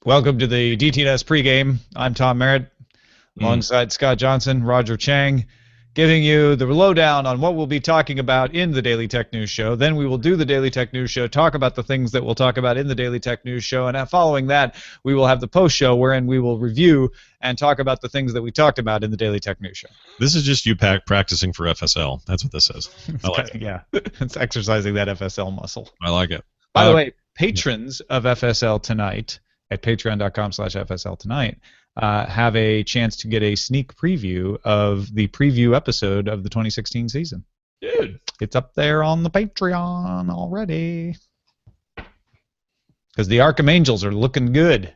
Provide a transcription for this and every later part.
Welcome to the DTNS pregame. I'm Tom Merritt, alongside Scott Johnson, Roger Chang, giving you the lowdown on what we'll be talking about in the Daily Tech News Show. Then we will do the Daily Tech News Show, talk about the things that we'll talk about in the Daily Tech News Show, and following that, we will have the post show wherein we will review and talk about the things that we talked about in the Daily Tech News Show. This is just you practicing for FSL. That's what this is. I like it. Yeah, it's exercising that FSL muscle. I like it. By the way, patrons of FSL Tonight at patreon.com/FSL Tonight have a chance to get a sneak preview of the preview episode of the 2016 season. Dude. It's up there on the Patreon already. Because the Arkham Angels are looking good.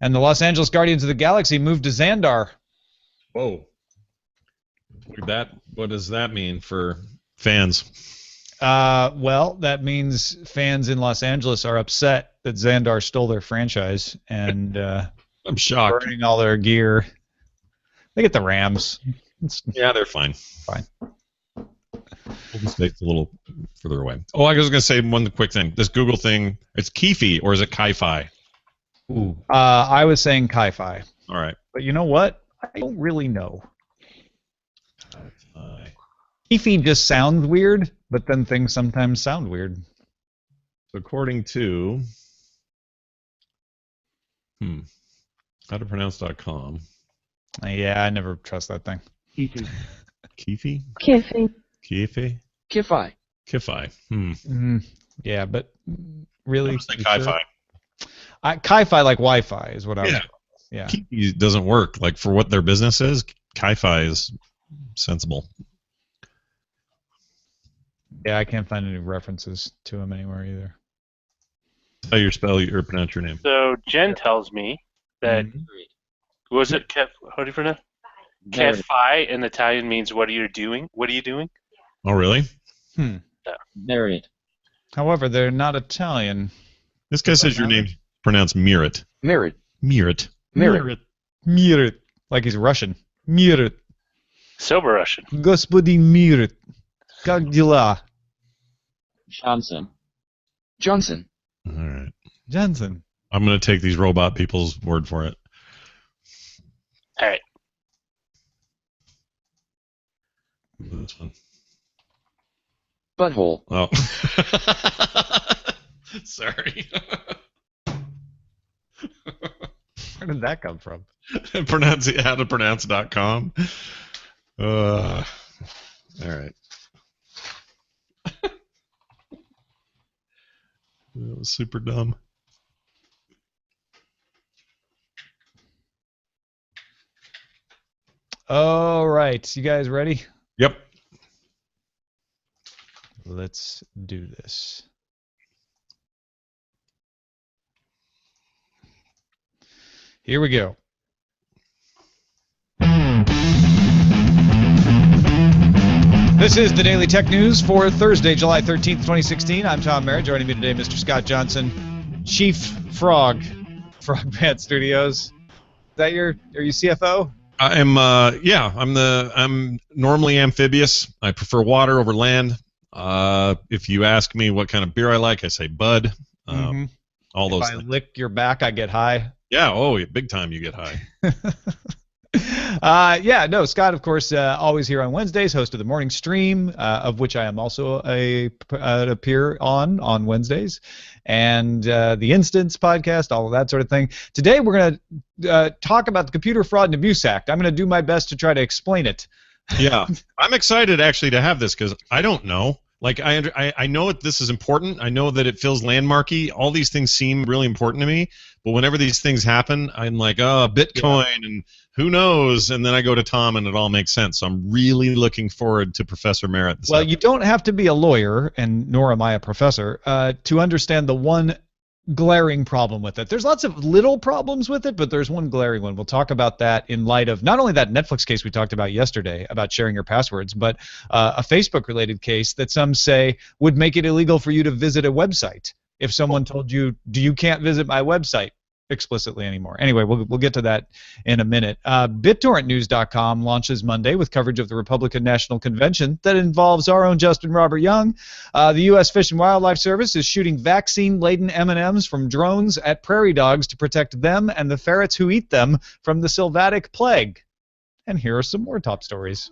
And the Los Angeles Guardians of the Galaxy moved to Xandar. Whoa. Look at that. What does that mean for fans? Well, that means fans in Los Angeles are upset that Xandar stole their franchise and I'm shocked. Burning all their gear. They get the Rams. Yeah, they're fine. Fine. Golden State's a little further away. Oh, I was going to say one quick thing. This Google thing, it's Keefe or is it Ki-Fi? Ooh. I was saying Ki-Fi. All right. But you know what? I don't really know. Ki-Fi. Keefe just sounds weird, but then things sometimes sound weird. According to howtopronounce.com. Yeah, I never trust that thing. Keefe? Kiffy. Keefe? Kifi. Ki-Fi. Yeah, but really? I was thinking Ki-Fi. Sure? Ki-Fi like Wi-Fi is what I was. Yeah. Keefe doesn't work. Like for what their business is, Ki-Fi is sensible. Yeah, I can't find any references to him anywhere either. How you spell or pronounce your name? So Jen tells me that was it how do you pronounce? Kefi in Italian means what are you doing? What are you doing? Oh, really? Married. However, they're not Italian. This guy says your name's pronounced Mirit. Married. Mirit. Mirit. Like he's Russian. Mirit. Sober Russian. Господин Mirit. Как дела? Johnson. All right. Johnson. I'm going to take these robot people's word for it. All right. This one. Butthole. Oh. Sorry. Where did that come from? Howtopronounce.com. All right. That was super dumb. All right, you guys ready? Yep. Let's do this. Here we go. This is the Daily Tech News for Thursday, July 13th, 2016. I'm Tom Merritt. Joining me today, Mr. Scott Johnson, Chief Frog Pants Studios. Is that are you CFO? I'm I'm normally amphibious. I prefer water over land. If you ask me what kind of beer I like, I say Bud. All those things. If I things. lick your back, I get high. Yeah, big time you get high. Scott, of course, always here on Wednesdays, host of the morning stream, of which I am also appear on Wednesdays, and the Instance podcast, all of that sort of thing. Today we're going to talk about the Computer Fraud and Abuse Act. I'm going to do my best to try to explain it. Yeah, I'm excited actually to have this because I don't know. Like I know this is important. I know that it feels landmarky. All these things seem really important to me. But whenever these things happen, I'm like, oh, Bitcoin and who knows? And then I go to Tom and it all makes sense. So I'm really looking forward to Professor Merritt. Well, you don't have to be a lawyer, and nor am I a professor, to understand the one glaring problem with it. There's lots of little problems with it, but there's one glaring one. We'll talk about that in light of not only that Netflix case we talked about yesterday about sharing your passwords, but a Facebook-related case that some say would make it illegal for you to visit a website. If someone told you, you can't visit my website, explicitly anymore. Anyway, we'll get to that in a minute. BitTorrentNews.com launches Monday with coverage of the Republican National Convention that involves our own Justin Robert Young. The U.S. Fish and Wildlife Service is shooting vaccine-laden M&Ms from drones at prairie dogs to protect them and the ferrets who eat them from the sylvatic plague. And here are some more top stories.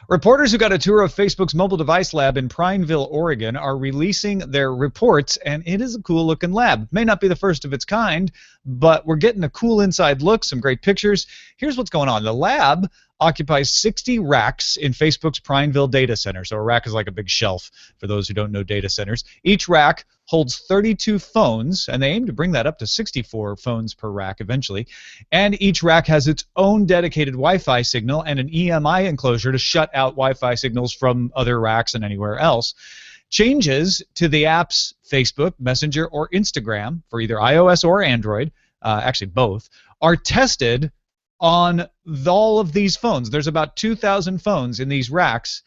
Reporters who got a tour of Facebook's mobile device lab in Prineville, Oregon, are releasing their reports, and it is a cool-looking lab. May not be the first of its kind, but we're getting a cool inside look, some great pictures. Here's what's going on. The lab occupies 60 racks in Facebook's Prineville data center. So a rack is like a big shelf for those who don't know data centers. Each rack holds 32 phones, and they aim to bring that up to 64 phones per rack eventually. And each rack has its own dedicated Wi-Fi signal and an EMI enclosure to shut out Wi-Fi signals from other racks and anywhere else. Changes to the apps Facebook, Messenger, or Instagram for either iOS or Android, actually both, are tested on all of these phones. There's about 2,000 phones in these racks.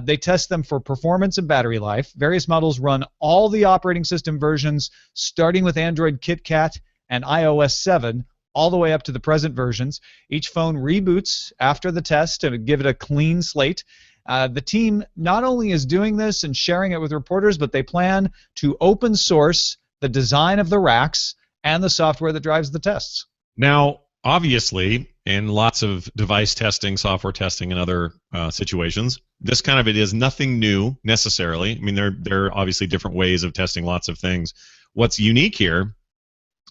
They test them for performance and battery life. Various models run all the operating system versions, starting with Android KitKat and iOS 7, all the way up to the present versions. Each phone reboots after the test to give it a clean slate. The team not only is doing this and sharing it with reporters, but they plan to open source the design of the racks and the software that drives the tests. Now, obviously, in lots of device testing, software testing, and other situations, this kind of it is nothing new necessarily. I mean, there are obviously different ways of testing lots of things. What's unique here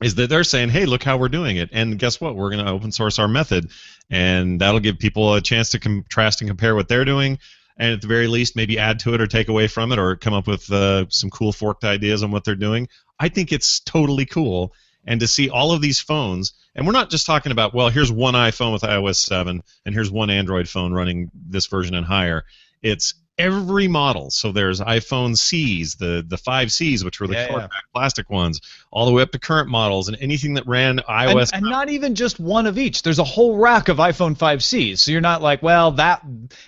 is that they're saying, hey, look how we're doing it. And guess what? We're going to open source our method. And that'll give people a chance to contrast and compare what they're doing. And at the very least, maybe add to it or take away from it or come up with some cool forked ideas on what they're doing. I think it's totally cool. And to see all of these phones, and we're not just talking about, well, here's one iPhone with iOS 7, and here's one Android phone running this version and higher. It's every model. So there's iPhone Cs, the 5Cs, which were the short back plastic ones, all the way up to current models, and anything that ran iOS. And not even just one of each. There's a whole rack of iPhone 5Cs. So you're not like, well, that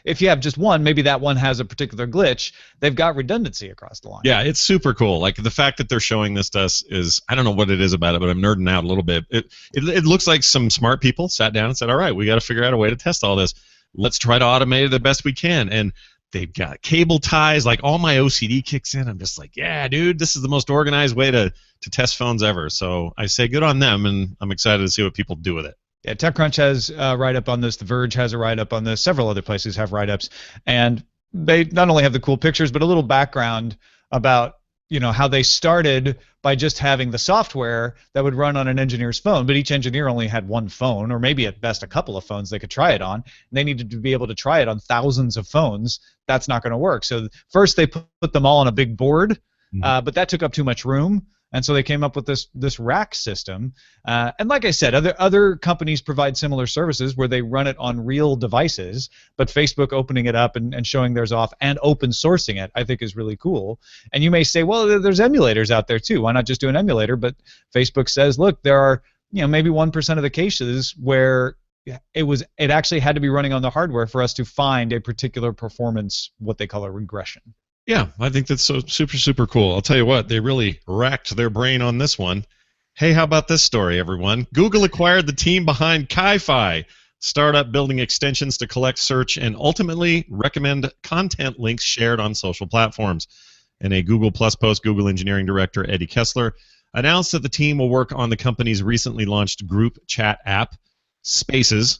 if you have just one, maybe that one has a particular glitch. They've got redundancy across the line. Yeah, it's super cool. Like the fact that they're showing this to us is, I don't know what it is about it, but I'm nerding out a little bit. It looks like some smart people sat down and said, all right, we got to figure out a way to test all this. Let's try to automate it the best we can. And they've got cable ties, like all my OCD kicks in. I'm just like, yeah, dude, this is the most organized way to test phones ever. So I say good on them, and I'm excited to see what people do with it. Yeah, TechCrunch has a write-up on this. The Verge has a write-up on this. Several other places have write-ups. And they not only have the cool pictures, but a little background about how they started by just having the software that would run on an engineer's phone, but each engineer only had one phone, or maybe at best a couple of phones they could try it on. And they needed to be able to try it on thousands of phones. That's not going to work. So first they put them all on a big board, but that took up too much room. And so they came up with this rack system. And like I said, other companies provide similar services where they run it on real devices, but Facebook opening it up and showing theirs off and open sourcing it, I think is really cool. And you may say, well, there's emulators out there too. Why not just do an emulator? But Facebook says, look, there are maybe 1% of the cases where it actually had to be running on the hardware for us to find a particular performance, what they call a regression. Yeah, I think that's so super, super cool. I'll tell you what, they really racked their brain on this one. Hey, how about this story, everyone? Google acquired the team behind Ki-Fi, startup building extensions to collect, search, and ultimately recommend content links shared on social platforms. In a Google Plus post, Google engineering director Eddie Kessler announced that the team will work on the company's recently launched group chat app, Spaces,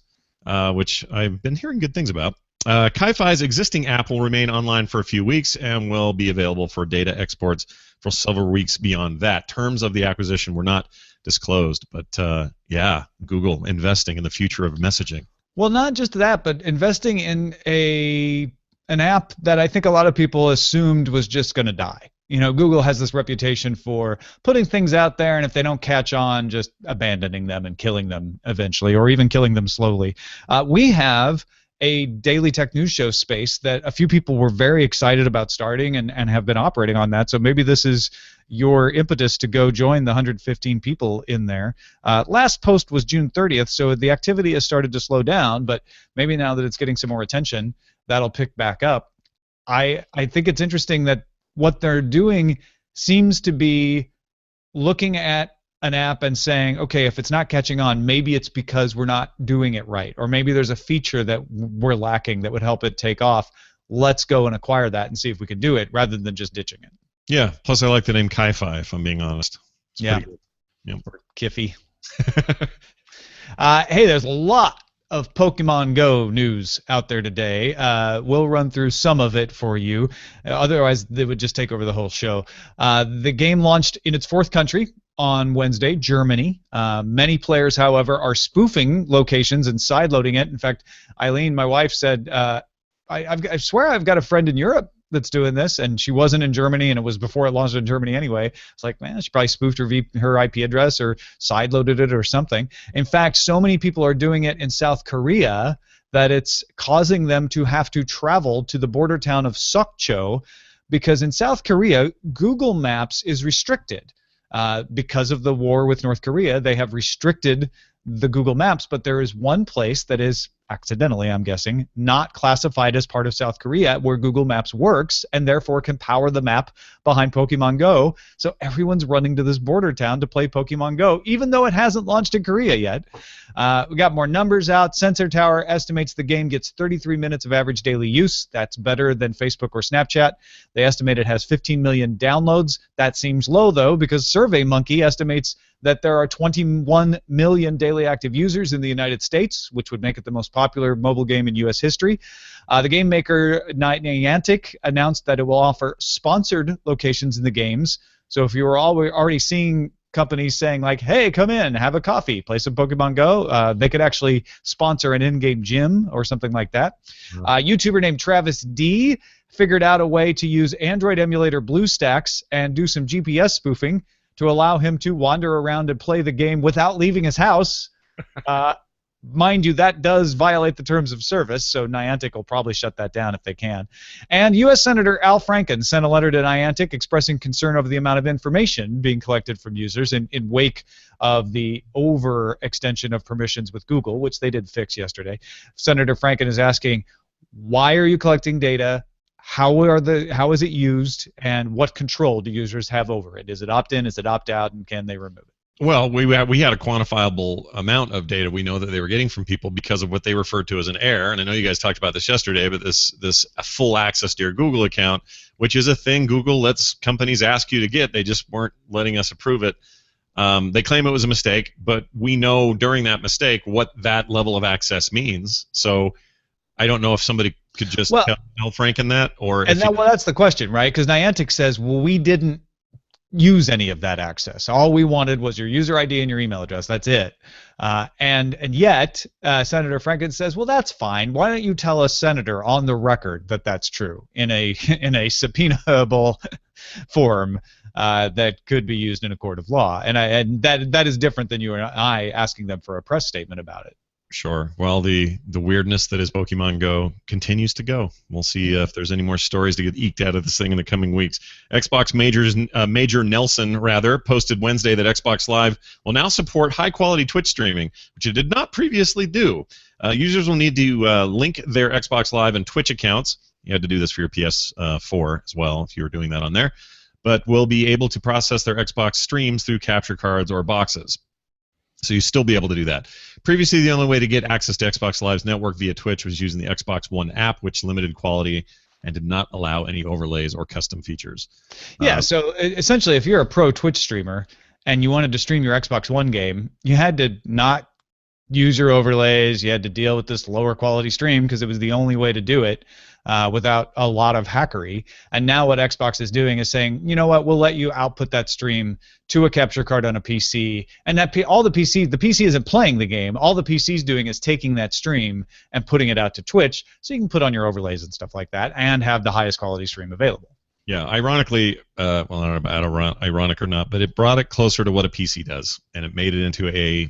which I've been hearing good things about. Ki-Fi's existing app will remain online for a few weeks and will be available for data exports for several weeks beyond that. Terms of the acquisition were not disclosed, but yeah, Google investing in the future of messaging. Well, not just that, but investing in an app that I think a lot of people assumed was just going to die. Google has this reputation for putting things out there, and if they don't catch on, just abandoning them and killing them eventually, or even killing them slowly. We have a daily tech news show space that a few people were very excited about starting and have been operating on that. So maybe this is your impetus to go join the 115 people in there. Last post was June 30th, so the activity has started to slow down, but maybe now that it's getting some more attention, that'll pick back up. I think it's interesting that what they're doing seems to be looking at an app and saying, okay, if it's not catching on, maybe it's because we're not doing it right, or maybe there's a feature that we're lacking that would help it take off. Let's go and acquire that and see if we can do it rather than just ditching it. Yeah. Plus, I like the name Ki-Fi, if I'm being honest. It's pretty good. Yeah. Or Kiffy. Hey, there's a lot of Pokemon Go news out there today. We'll run through some of it for you. Otherwise, they would just take over the whole show. The game launched in its 4th country on Wednesday, Germany. Many players, however, are spoofing locations and sideloading it. In fact, Eileen, my wife, said, I swear I've got a friend in Europe that's doing this, and she wasn't in Germany, and it was before it launched in Germany anyway. It's like, man, she probably spoofed her IP address or sideloaded it or something. In fact, so many people are doing it in South Korea that it's causing them to have to travel to the border town of Sokcho, because in South Korea, Google Maps is restricted. Because of the war with North Korea, they have restricted the Google Maps, but there is one place that is accidentally, I'm guessing, not classified as part of South Korea where Google Maps works and therefore can power the map behind Pokemon Go. So everyone's running to this border town to play Pokemon Go, even though it hasn't launched in Korea yet. We got more numbers out. Sensor Tower estimates the game gets 33 minutes of average daily use. That's better than Facebook or Snapchat. They estimate it has 15 million downloads. That seems low, though, because SurveyMonkey estimates that there are 21 million daily active users in the United States, which would make it the most popular mobile game in U.S. history. The game maker Niantic announced that it will offer sponsored locations in the games. So if you were already seeing companies saying like, hey, come in, have a coffee, play some Pokemon Go, they could actually sponsor an in-game gym or something like that. YouTuber named Travis D figured out a way to use Android emulator BlueStacks and do some GPS spoofing to allow him to wander around and play the game without leaving his house. Mind you, that does violate the terms of service, so Niantic will probably shut that down if they can. And U.S. Senator Al Franken sent a letter to Niantic expressing concern over the amount of information being collected from users in wake of the overextension of permissions with Google, which they did fix yesterday. Senator Franken is asking, why are you collecting data? How is it used, and what control do users have over it? Is it opt-in? Is it opt-out? And can they remove it? Well, we had a quantifiable amount of data we know that they were getting from people because of what they referred to as an error. And I know you guys talked about this yesterday, but this full access to your Google account, which is a thing Google lets companies ask you to get. They just weren't letting us approve it. They claim it was a mistake, but we know during that mistake what that level of access means. So I don't know if somebody could just tell Franken that, or that's the question, right? Because Niantic says, well, we didn't use any of that access. All we wanted was your user ID and your email address. That's it. And yet, Senator Franken says, well, that's fine. Why don't you tell us, Senator, on the record that that's true in a subpoenaable form that could be used in a court of law? And that is different than you and I asking them for a press statement about it. Sure. Well, the weirdness that is Pokemon Go continues to go. We'll see if there's any more stories to get eked out of this thing in the coming weeks. Xbox Major Nelson posted Wednesday that Xbox Live will now support high-quality Twitch streaming, which it did not previously do. Users will need to link their Xbox Live and Twitch accounts. You had to do this for your PS4 as well if you were doing that on there, but will be able to process their Xbox streams through capture cards or boxes. So you still be able to do that. Previously, the only way to get access to Xbox Live's network via Twitch was using the Xbox One app, which limited quality and did not allow any overlays or custom features. Yeah, so essentially, if you're a pro Twitch streamer and you wanted to stream your Xbox One game, you had to not use your overlays. You had to deal with this lower quality stream because it was the only way to do it without a lot of hackery. And now what Xbox is doing is saying, you know what, we'll let you output that stream to a capture card on a PC, and the PC isn't playing the game. All the PC is doing is taking that stream and putting it out to Twitch, so you can put on your overlays and stuff like that, and have the highest quality stream available. Yeah, ironically, well, I don't know about ironic or not, but it brought it closer to what a PC does, and it made it into a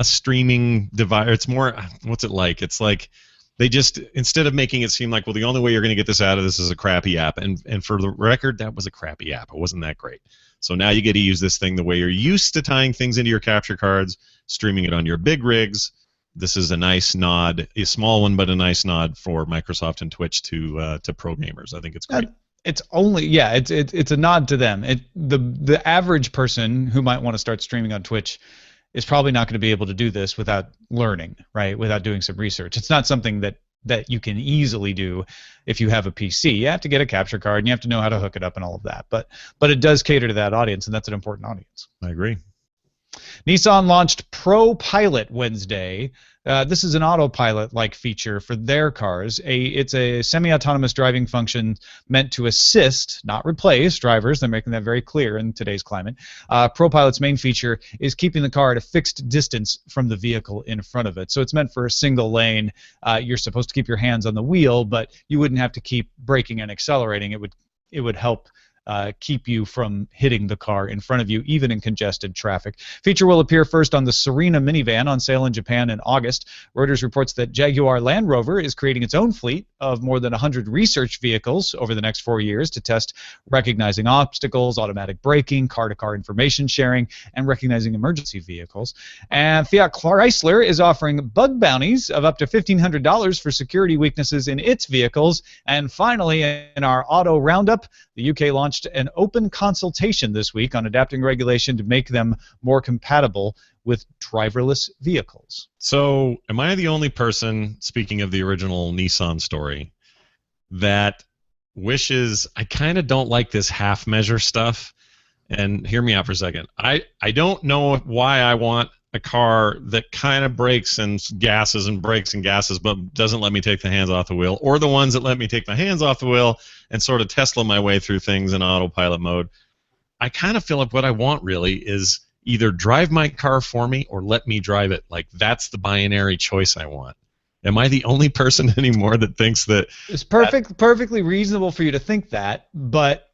streaming device. It's more, what's it like? It's like they just, instead of making it seem like, well, the only way you're going to get this out of this is a crappy app, and for the record, that was a crappy app. It wasn't that great. So now you get to use this thing the way you're used to tying things into your capture cards, streaming it on your big rigs. This is a nice nod, a small one, but a nice nod for Microsoft and Twitch to pro gamers. I think it's great. It's only it's a nod to them. The average person who might want to start streaming on Twitch is probably not going to be able to do this without learning, right? Without doing some research. It's not something that you can easily do if you have a PC. You have to get a capture card and you have to know how to hook it up and all of that. But it does cater to that audience, and that's an important audience. I agree. Nissan launched Pro Pilot Wednesday. This is an autopilot-like feature for their cars. It's a semi-autonomous driving function meant to assist, not replace, drivers. They're making that very clear in today's climate. Pro Pilot's main feature is keeping the car at a fixed distance from the vehicle in front of it. So it's meant for a single lane. You're supposed to keep your hands on the wheel, but you wouldn't have to keep braking and accelerating. It would help keep you from hitting the car in front of you, even in congested traffic. Feature will appear first on the Serena minivan on sale in Japan in August. Reuters reports that Jaguar Land Rover is creating its own fleet of more than 100 research vehicles over the next 4 years to test recognizing obstacles, automatic braking, car-to-car information sharing, and recognizing emergency vehicles. And Fiat Chrysler is offering bug bounties of up to $1,500 for security weaknesses in its vehicles. And finally, in our auto roundup, the UK launched an open consultation this week on adapting regulation to make them more compatible with driverless vehicles. So, am I the only person, speaking of the original Nissan story, that wishes I kind of don't like this half measure stuff? And hear me out for a second. I don't know why I want a car that kind of brakes and gasses and brakes and gasses but doesn't let me take the hands off the wheel, or the ones that let me take my hands off the wheel and sort of Tesla my way through things in autopilot mode. I kind of feel like what I want really is either drive my car for me or let me drive it. Like, that's the binary choice I want. Am I the only person anymore that thinks that? It's perfectly reasonable for you to think that, but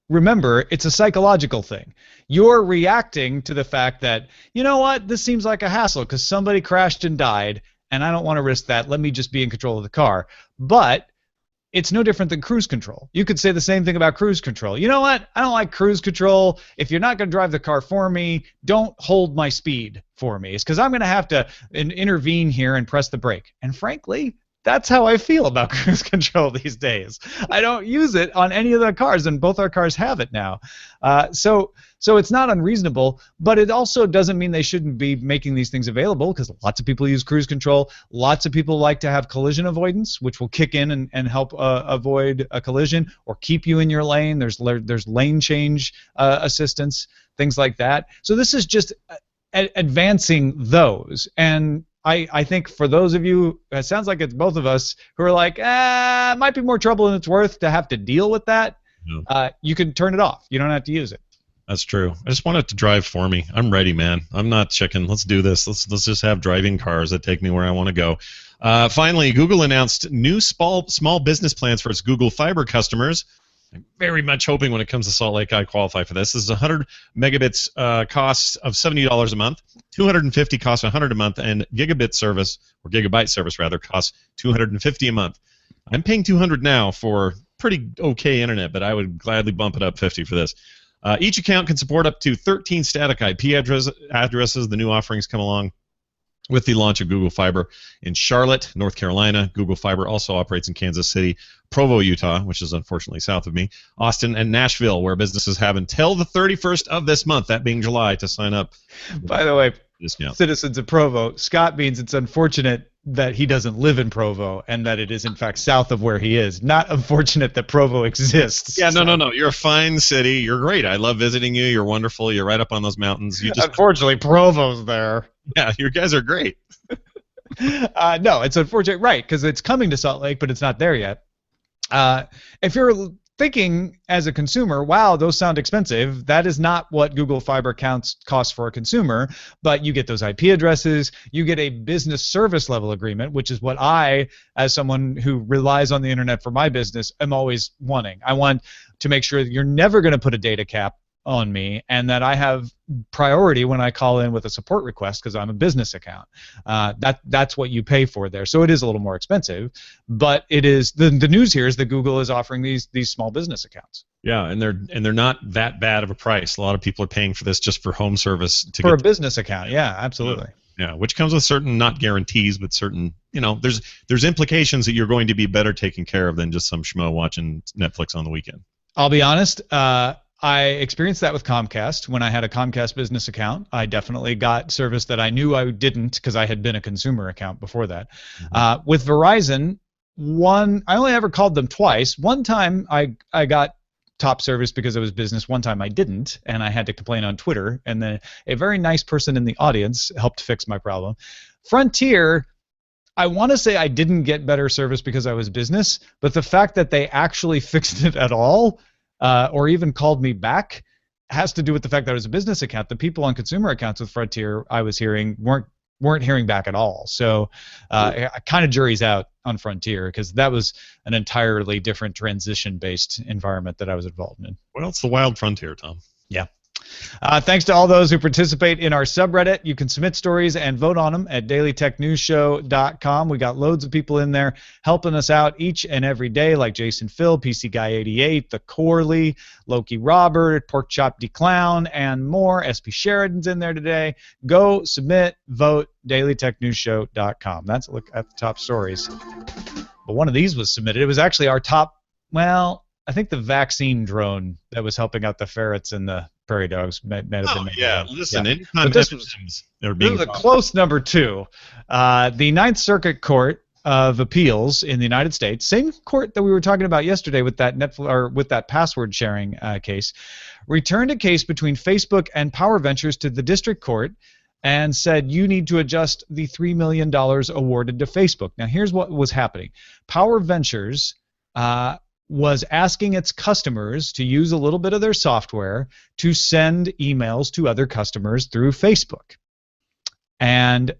remember, it's a psychological thing. You're reacting to the fact that, you know what, this seems like a hassle because somebody crashed and died, and I don't want to risk that. Let me just be in control of the car. But it's no different than cruise control. You could say the same thing about cruise control. You know what? I don't like cruise control. If you're not going to drive the car for me, don't hold my speed for me. It's because I'm going to have to intervene here and press the brake. And frankly, that's how I feel about cruise control these days. I don't use it on any of the cars, and both our cars have it now. So it's not unreasonable, but it also doesn't mean they shouldn't be making these things available, because lots of people use cruise control. Lots of people like to have collision avoidance, which will kick in and help avoid a collision or keep you in your lane. There's lane change assistance, things like that. So this is just advancing those. And I think for those of you, it sounds like it's both of us, who are like, it might be more trouble than it's worth to have to deal with that. Yeah. You can turn it off. You don't have to use it. That's true. I just want it to drive for me. I'm ready, man. I'm not chicken. Let's do this. Let's just have driving cars that take me where I want to go. Finally, Google announced new small business plans for its Google Fiber customers. I'm very much hoping when it comes to Salt Lake I qualify for this. This is 100 megabits costs of $70 a month, 250 costs $100 a month, and gigabit service, or gigabyte service rather, costs $250 a month. I'm paying $200 now for pretty okay internet, but I would gladly bump it up $50 for this. Each account can support up to 13 static IP addresses. The new offerings come along with the launch of Google Fiber in Charlotte, North Carolina. Google Fiber also operates in Kansas City, Provo, Utah, which is unfortunately south of me, Austin, and Nashville, where businesses have until the 31st of this month, that being July, to sign up. By the way, discount. Citizens of Provo, Scott means it's unfortunate that he doesn't live in Provo and that it is in fact south of where he is. Not unfortunate that Provo exists. Yeah, no. You're a fine city. You're great. I love visiting you. You're wonderful. You're right up on those mountains. Unfortunately, Provo's there. Yeah, you guys are great. No, it's unfortunate, right, because it's coming to Salt Lake, but it's not there yet. If you're thinking as a consumer, wow, those sound expensive, that is not what Google Fiber costs for a consumer, but you get those IP addresses, you get a business service level agreement, which is what I, as someone who relies on the internet for my business, am always wanting. I want to make sure that you're never going to put a data cap on me, and that I have priority when I call in with a support request because I'm a business account. That's what you pay for there. So it is a little more expensive, but it is the news here is that Google is offering these small business accounts. Yeah, and they're not that bad of a price. A lot of people are paying for this just for home service for a business account. Yeah, absolutely. Yeah, which comes with certain, not guarantees, but certain, there's implications that you're going to be better taken care of than just some schmo watching Netflix on the weekend. I'll be honest. I experienced that with Comcast. When I had a Comcast business account, I definitely got service that I knew I didn't because I had been a consumer account before that. With Verizon, I only ever called them twice. One time I got top service because it was business. One time I didn't, and I had to complain on Twitter, and then a very nice person in the audience helped fix my problem. Frontier, I want to say I didn't get better service because I was business, but the fact that they actually fixed it at all, or even called me back, has to do with the fact that I was a business account. The people on consumer accounts with Frontier, I was hearing, weren't hearing back at all. So kind of jury's out on Frontier because that was an entirely different transition-based environment that I was involved in. Well, it's the wild frontier, Tom. Yeah. Thanks to all those who participate in our subreddit. You can submit stories and vote on them at dailytechnewsshow.com. We got loads of people in there helping us out each and every day, like Jason Phil, PC Guy 88, The Corley, Loki Robert, Pork Chop D Clown, and more. SP Sheridan's in there today. Go submit, vote, dailytechnewsshow.com. That's a look at the top stories. But one of these was submitted. It was actually our top, well, I think the vaccine drone that was helping out the ferrets and the prairie dogs might have been. Yeah, listen, yeah. anytime this was a close number 2. The Ninth Circuit Court of Appeals in the United States, same court that we were talking about yesterday with that with that password sharing case, returned a case between Facebook and Power Ventures to the district court and said you need to adjust the $3 million awarded to Facebook. Now here's what was happening. Power Ventures was asking its customers to use a little bit of their software to send emails to other customers through Facebook. And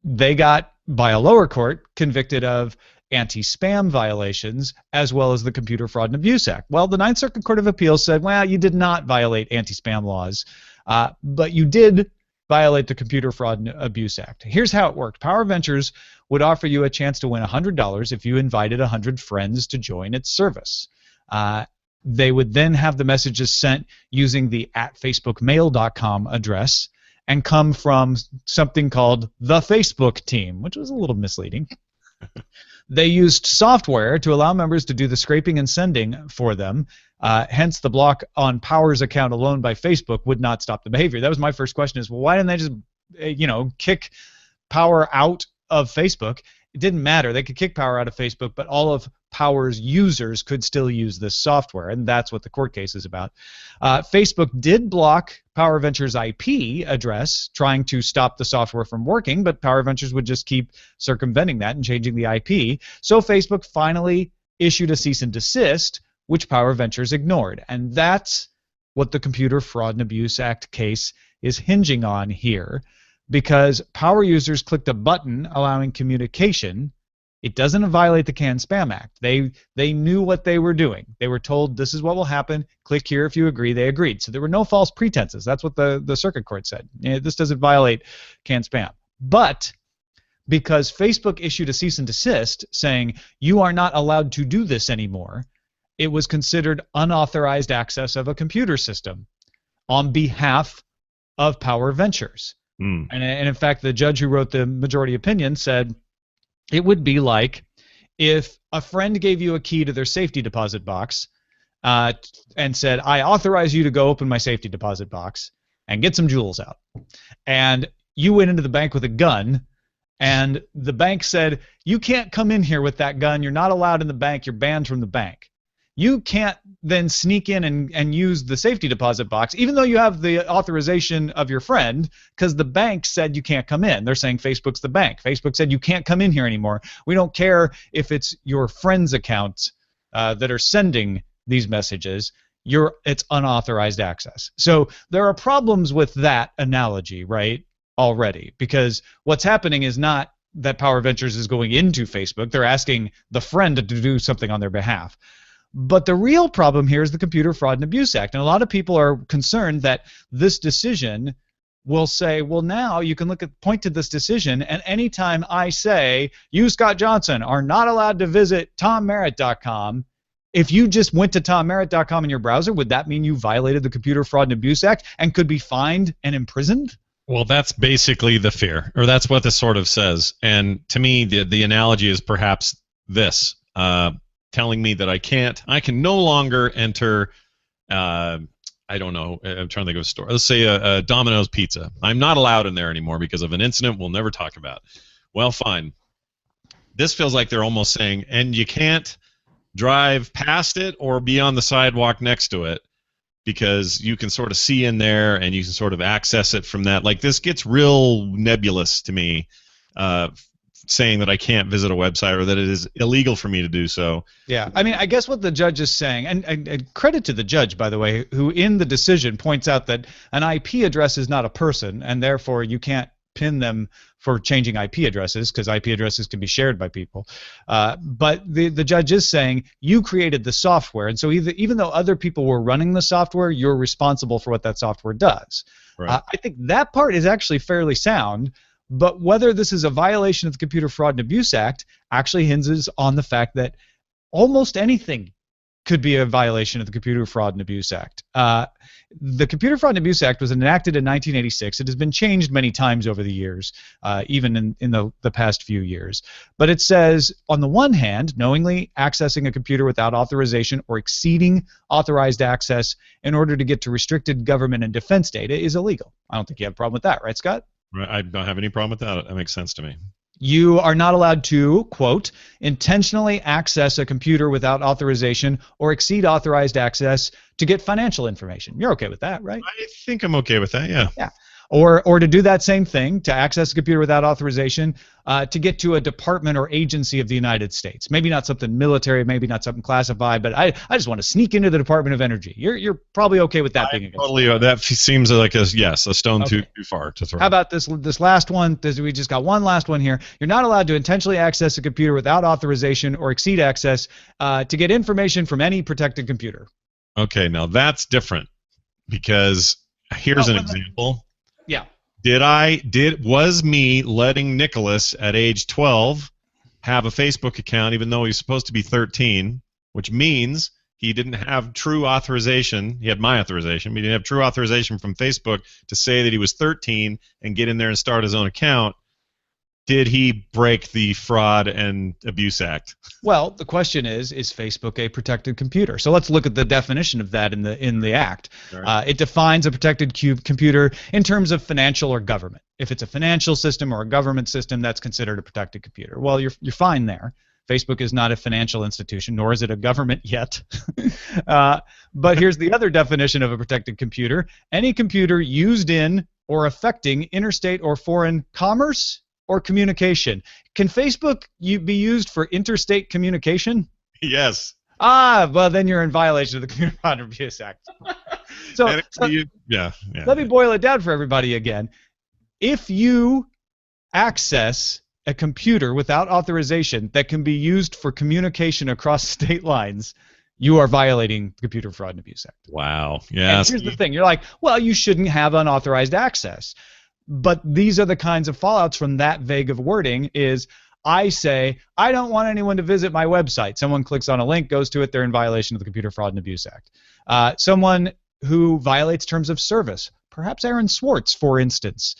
they got, by a lower court, convicted of anti-spam violations as well as the Computer Fraud and Abuse Act. Well, the Ninth Circuit Court of Appeals said, well, you did not violate anti-spam laws, but you did violate the Computer Fraud and Abuse Act. Here's how it worked. Power Ventures would offer you a chance to win $100 if you invited 100 friends to join its service. They would then have the messages sent using the @facebookmail.com address and come from something called the Facebook team, which was a little misleading. They used software to allow members to do the scraping and sending for them. Hence, the block on Power's account alone by Facebook would not stop the behavior. That was my first question: is, well, why didn't they just, kick Power out of Facebook? It didn't matter. They could kick Power out of Facebook, but all of Power's users could still use this software, and that's what the court case is about. Facebook did block Power Ventures' IP address, trying to stop the software from working, but Power Ventures would just keep circumventing that and changing the IP. So Facebook finally issued a cease and desist, which Power Ventures ignored, and that's what the Computer Fraud and Abuse Act case is hinging on here. Because Power users clicked a button allowing communication, it doesn't violate the CAN-SPAM Act. They knew what they were doing. They were told this is what will happen. Click here if you agree. They agreed. So there were no false pretenses. That's what the circuit court said. This doesn't violate CAN-SPAM. But because Facebook issued a cease and desist saying you are not allowed to do this anymore, it was considered unauthorized access of a computer system on behalf of Power Ventures. And in fact, the judge who wrote the majority opinion said it would be like if a friend gave you a key to their safety deposit box and said, I authorize you to go open my safety deposit box and get some jewels out. And you went into the bank with a gun, and the bank said, you can't come in here with that gun. You're not allowed in the bank. You're banned from the bank. You can't then sneak in and use the safety deposit box, even though you have the authorization of your friend, because the bank said you can't come in. They're saying Facebook's the bank. Facebook said you can't come in here anymore. We don't care if it's your friend's accounts that are sending these messages. It's unauthorized access. So there are problems with that analogy, right, already, because what's happening is not that Power Ventures is going into Facebook. They're asking the friend to do something on their behalf. But the real problem here is the Computer Fraud and Abuse Act. And a lot of people are concerned that this decision will say, well, now you can point to this decision, and anytime I say, you, Scott Johnson, are not allowed to visit TomMerritt.com, if you just went to TomMerritt.com in your browser, would that mean you violated the Computer Fraud and Abuse Act and could be fined and imprisoned? Well, that's basically the fear, or that's what this sort of says. And to me, the analogy is perhaps this. telling me that I can no longer enter. I don't know. I'm trying to think of a store. Let's say a Domino's Pizza. I'm not allowed in there anymore because of an incident we'll never talk about. Well, fine. This feels like they're almost saying, and you can't drive past it or be on the sidewalk next to it because you can sort of see in there and you can sort of access it from that. Like, this gets real nebulous to me, saying that I can't visit a website or that it is illegal for me to do so. Yeah, I mean, I guess what the judge is saying, and credit to the judge, by the way, who in the decision points out that an IP address is not a person, and therefore you can't pin them for changing IP addresses because IP addresses can be shared by people. But the judge is saying you created the software, and so even though other people were running the software, you're responsible for what that software does. Right. I think that part is actually fairly sound. But whether this is a violation of the Computer Fraud and Abuse Act actually hinges on the fact that almost anything could be a violation of the Computer Fraud and Abuse Act. The Computer Fraud and Abuse Act was enacted in 1986. It has been changed many times over the years, even in the past few years. But it says, on the one hand, knowingly accessing a computer without authorization or exceeding authorized access in order to get to restricted government and defense data is illegal. I don't think you have a problem with that, right, Scott? I don't have any problem with that. That makes sense to me. You are not allowed to, quote, intentionally access a computer without authorization or exceed authorized access to get financial information. You're okay with that, right? I think I'm okay with that, yeah. Yeah. Or to do that same thing, to access a computer without authorization, to get to a department or agency of the United States. Maybe not something military, maybe not something classified, but I just want to sneak into the Department of Energy. You're probably okay with that being against totally. That seems like a stone too far to throw. How about this last one? We just got one last one here. You're not allowed to intentionally access a computer without authorization or exceed access to get information from any protected computer. Okay, now that's different because here's an example. Yeah. Was me letting Nicholas at age 12 have a Facebook account even though he's supposed to be 13, which means he didn't have true authorization. He had my authorization, but he didn't have true authorization from Facebook to say that he was 13 and get in there and start his own account. Did he break the Fraud and Abuse Act? Well, the question is Facebook a protected computer? So let's look at the definition of that in the Act. Right. It defines a protected computer in terms of financial or government. If it's a financial system or a government system, that's considered a protected computer. Well, you're fine there. Facebook is not a financial institution, nor is it a government yet. But here's the other definition of a protected computer: any computer used in or affecting interstate or foreign commerce or communication. Can Facebook be used for interstate communication? Yes. Well, then you're in violation of the Computer Fraud and Abuse Act. So let me boil it down for everybody again. If you access a computer without authorization that can be used for communication across state lines, you are violating the Computer Fraud and Abuse Act. Wow. Yes. And here's the thing. You're like, well, you shouldn't have unauthorized access. But these are the kinds of fallouts from that vague of wording is I say, I don't want anyone to visit my website. Someone clicks on a link, goes to it, they're in violation of the Computer Fraud and Abuse Act. Someone who violates terms of service, perhaps Aaron Swartz, for instance,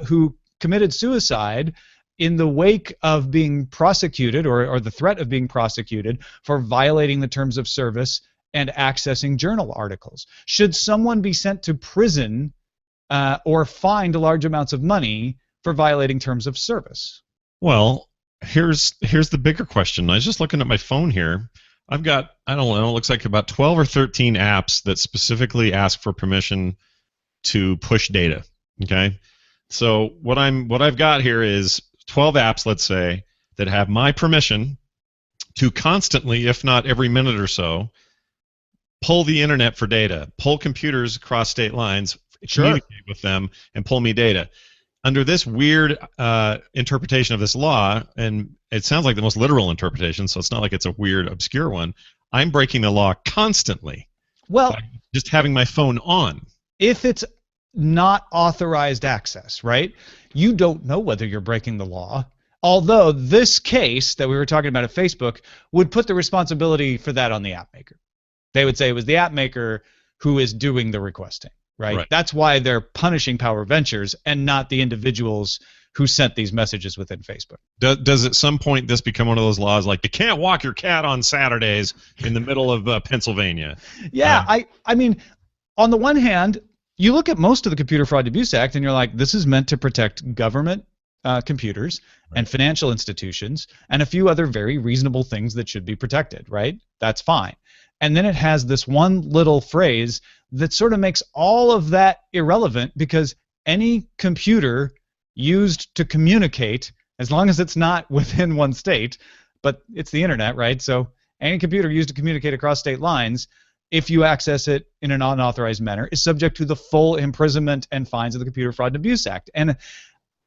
who committed suicide in the wake of being prosecuted or the threat of being prosecuted for violating the terms of service and accessing journal articles. Should someone be sent to prison or fined large amounts of money for violating terms of service? Well, here's the bigger question. I was just looking at my phone here. I've got, I don't know, it looks like about 12 or 13 apps that specifically ask for permission to push data. Okay? So what I've got here is 12 apps, let's say, that have my permission to constantly, if not every minute or so, pull the internet for data, pull computers across state lines, communicate with them, and pull me data. Under this weird interpretation of this law, and it sounds like the most literal interpretation, so it's not like it's a weird, obscure one, I'm breaking the law constantly. Well, just having my phone on. If it's not authorized access, right, you don't know whether you're breaking the law. Although this case that we were talking about at Facebook would put the responsibility for that on the app maker. They would say it was the app maker who is doing the requesting. Right? That's why they're punishing Power Ventures and not the individuals who sent these messages within Facebook. Does at some point this become one of those laws like you can't walk your cat on Saturdays in the middle of Pennsylvania? Yeah, I mean, on the one hand, you look at most of the Computer Fraud and Abuse Act and you're like, this is meant to protect government computers and financial institutions and a few other very reasonable things that should be protected, right? That's fine. And then it has this one little phrase that sort of makes all of that irrelevant, because any computer used to communicate, as long as it's not within one state, but it's the internet, right? So any computer used to communicate across state lines, if you access it in an unauthorized manner, is subject to the full imprisonment and fines of the Computer Fraud and Abuse Act. And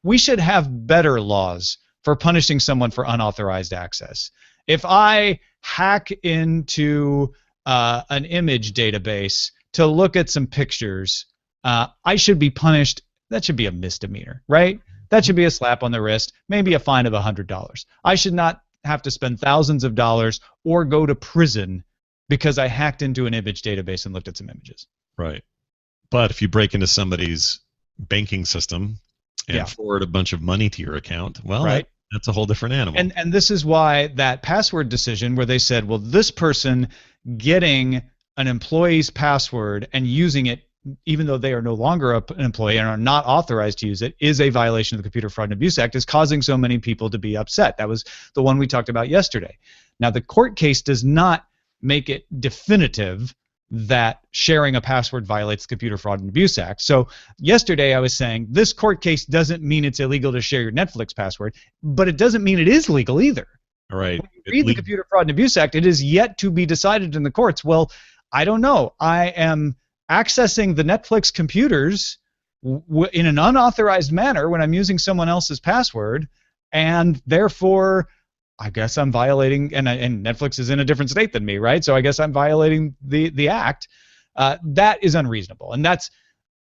we should have better laws for punishing someone for unauthorized access. If I hack into an image database to look at some pictures, I should be punished. That should be a misdemeanor, right? That should be a slap on the wrist, maybe a fine of $100. I should not have to spend thousands of dollars or go to prison because I hacked into an image database and looked at some images. Right. But if you break into somebody's banking system and forward a bunch of money to your account, well, right. That's a whole different animal. And this is why that password decision where they said, well, this person getting an employee's password and using it even though they are no longer an employee and are not authorized to use it, is a violation of the Computer Fraud and Abuse Act, is causing so many people to be upset. That was the one we talked about yesterday. Now, the court case does not make it definitive that sharing a password violates the Computer Fraud and Abuse Act. So yesterday I was saying this court case doesn't mean it's illegal to share your Netflix password, but it doesn't mean it is legal either. All right. When you read the Computer Fraud and Abuse Act, it is yet to be decided in the courts. Well, I don't know. I am accessing the Netflix computers in an unauthorized manner when I'm using someone else's password, and therefore I guess I'm violating, and Netflix is in a different state than me, right? So I guess I'm violating the act. That is unreasonable, and that's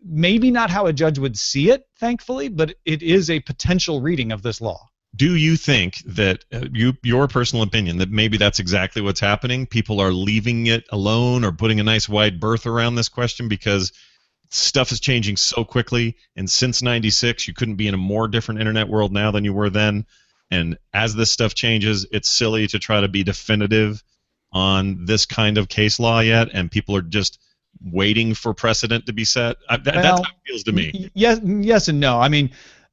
maybe not how a judge would see it, thankfully, but it is a potential reading of this law. Do you think that your personal opinion that maybe that's exactly what's happening? People are leaving it alone or putting a nice wide berth around this question because stuff is changing so quickly, and since '96 you couldn't be in a more different internet world now than you were then. And as this stuff changes, it's silly to try to be definitive on this kind of case law yet, and people are just waiting for precedent to be set. That's how it feels to me. Yes and no. I mean,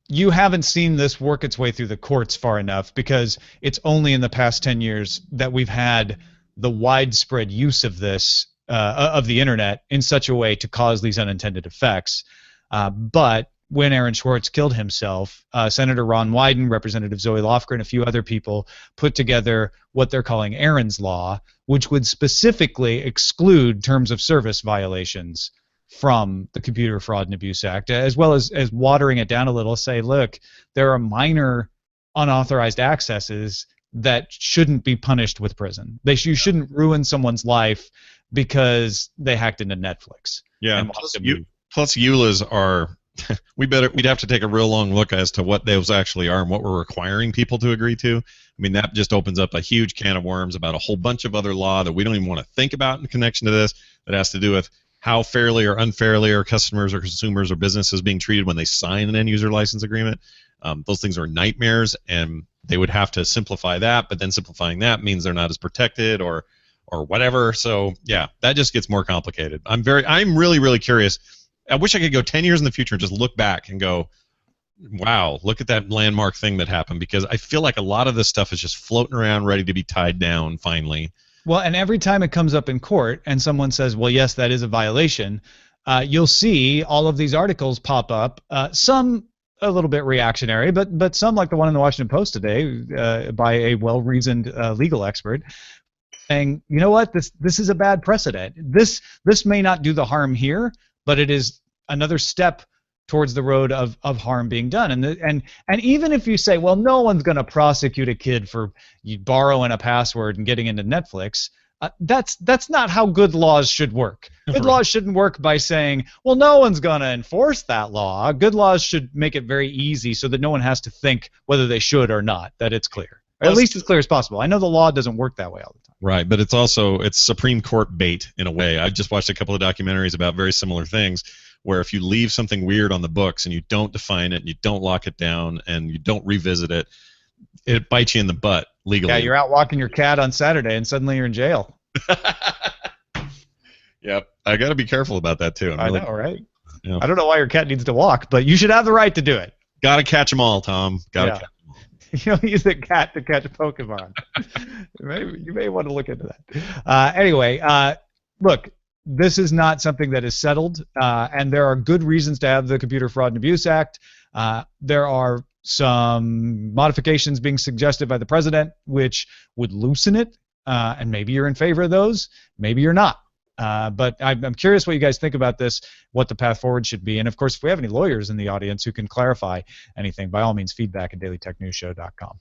you haven't seen this work its way through the courts far enough, because it's only in the past 10 years that we've had the widespread use of this, of the internet, in such a way to cause these unintended effects. But when Aaron Swartz killed himself, Senator Ron Wyden, Representative Zoe Lofgren, a few other people put together what they're calling Aaron's Law, which would specifically exclude terms of service violations from the Computer Fraud and Abuse Act, as well as watering it down a little, say, look, there are minor unauthorized accesses that shouldn't be punished with prison. You shouldn't ruin someone's life because they hacked into Netflix. Yeah, plus EULAs are... we'd have to take a real long look as to what those actually are and what we're requiring people to agree to. I mean, that just opens up a huge can of worms about a whole bunch of other law that we don't even want to think about in connection to this, that has to do with how fairly or unfairly are customers or consumers or businesses being treated when they sign an end-user license agreement. Those things are nightmares, and they would have to simplify that, but then simplifying that means they're not as protected or whatever. So, yeah, that just gets more complicated. I'm really, really curious. I wish I could go 10 years in the future and just look back and go, wow, look at that landmark thing that happened, because I feel like a lot of this stuff is just floating around ready to be tied down finally. Well, and every time it comes up in court and someone says, well, yes, that is a violation, you'll see all of these articles pop up, some a little bit reactionary, but some, like the one in the Washington Post today by a well-reasoned legal expert, saying, you know what, this is a bad precedent. This may not do the harm here, but it is another step towards the road of harm being done. And even if you say, well, no one's going to prosecute a kid for borrowing a password and getting into Netflix, that's not how good laws should work. Good laws shouldn't work by saying, well, no one's going to enforce that law. Good laws should make it very easy so that no one has to think whether they should or not, that it's clear. Or at least as clear as possible. I know the law doesn't work that way all the time. Right, but it's Supreme Court bait in a way. I've just watched a couple of documentaries about very similar things where if you leave something weird on the books and you don't define it and you don't lock it down and you don't revisit it, it bites you in the butt legally. Yeah, you're out walking your cat on Saturday and suddenly you're in jail. Yep, I got to be careful about that too. I know, right? Yeah. I don't know why your cat needs to walk, but you should have the right to do it. Got to catch them all, Tom. Got to catch them all. You don't use a cat to catch Pokemon. You may want to look into that. Anyway, look, this is not something that is settled, and there are good reasons to have the Computer Fraud and Abuse Act. There are some modifications being suggested by the president which would loosen it, and maybe you're in favor of those, maybe you're not. But I'm curious what you guys think about this, what the path forward should be. And, of course, if we have any lawyers in the audience who can clarify anything, by all means, feedback at dailytechnewsshow.com.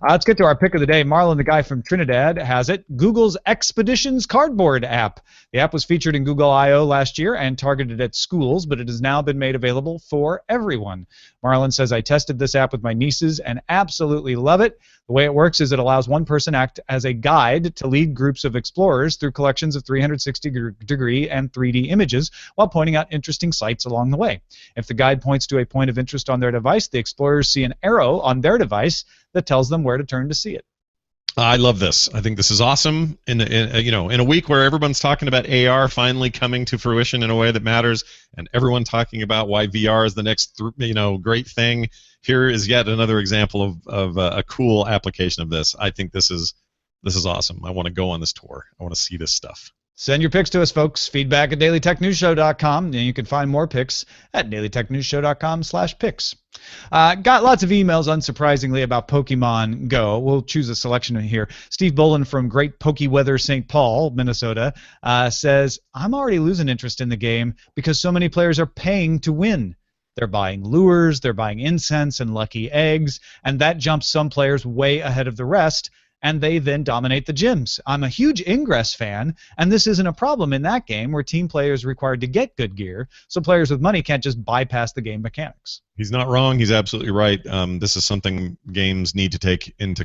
Let's get to our pick of the day. Marlon, the guy from Trinidad, has it. Google's Expeditions Cardboard app. The app was featured in Google I/O last year and targeted at schools, but it has now been made available for everyone. Marlon says, I tested this app with my nieces and absolutely love it. The way it works is it allows one person to act as a guide to lead groups of explorers through collections of 360-degree and 3D images while pointing out interesting sights along the way. If the guide points to a point of interest on their device, the explorers see an arrow on their device that tells them where to turn to see it. I love this. I think this is awesome. In a week where everyone's talking about AR finally coming to fruition in a way that matters, and everyone talking about why VR is the next great thing, here is yet another example of a cool application of this. I think this is awesome. I want to go on this tour. I want to see this stuff. Send your picks to us, folks. Feedback at dailytechnewsshow.com, and you can find more picks at dailytechnewsshow.com/picks. Got lots of emails, unsurprisingly, about Pokemon Go. We'll choose a selection here. Steve Bolin from Great Pokeweather, St. Paul, Minnesota, says, I'm already losing interest in the game because so many players are paying to win. They're buying lures, they're buying incense and lucky eggs, and that jumps some players way ahead of the rest, and they then dominate the gyms. I'm a huge Ingress fan, and this isn't a problem in that game where team players are required to get good gear, so players with money can't just bypass the game mechanics. He's not wrong. He's absolutely right. This is something games need to take into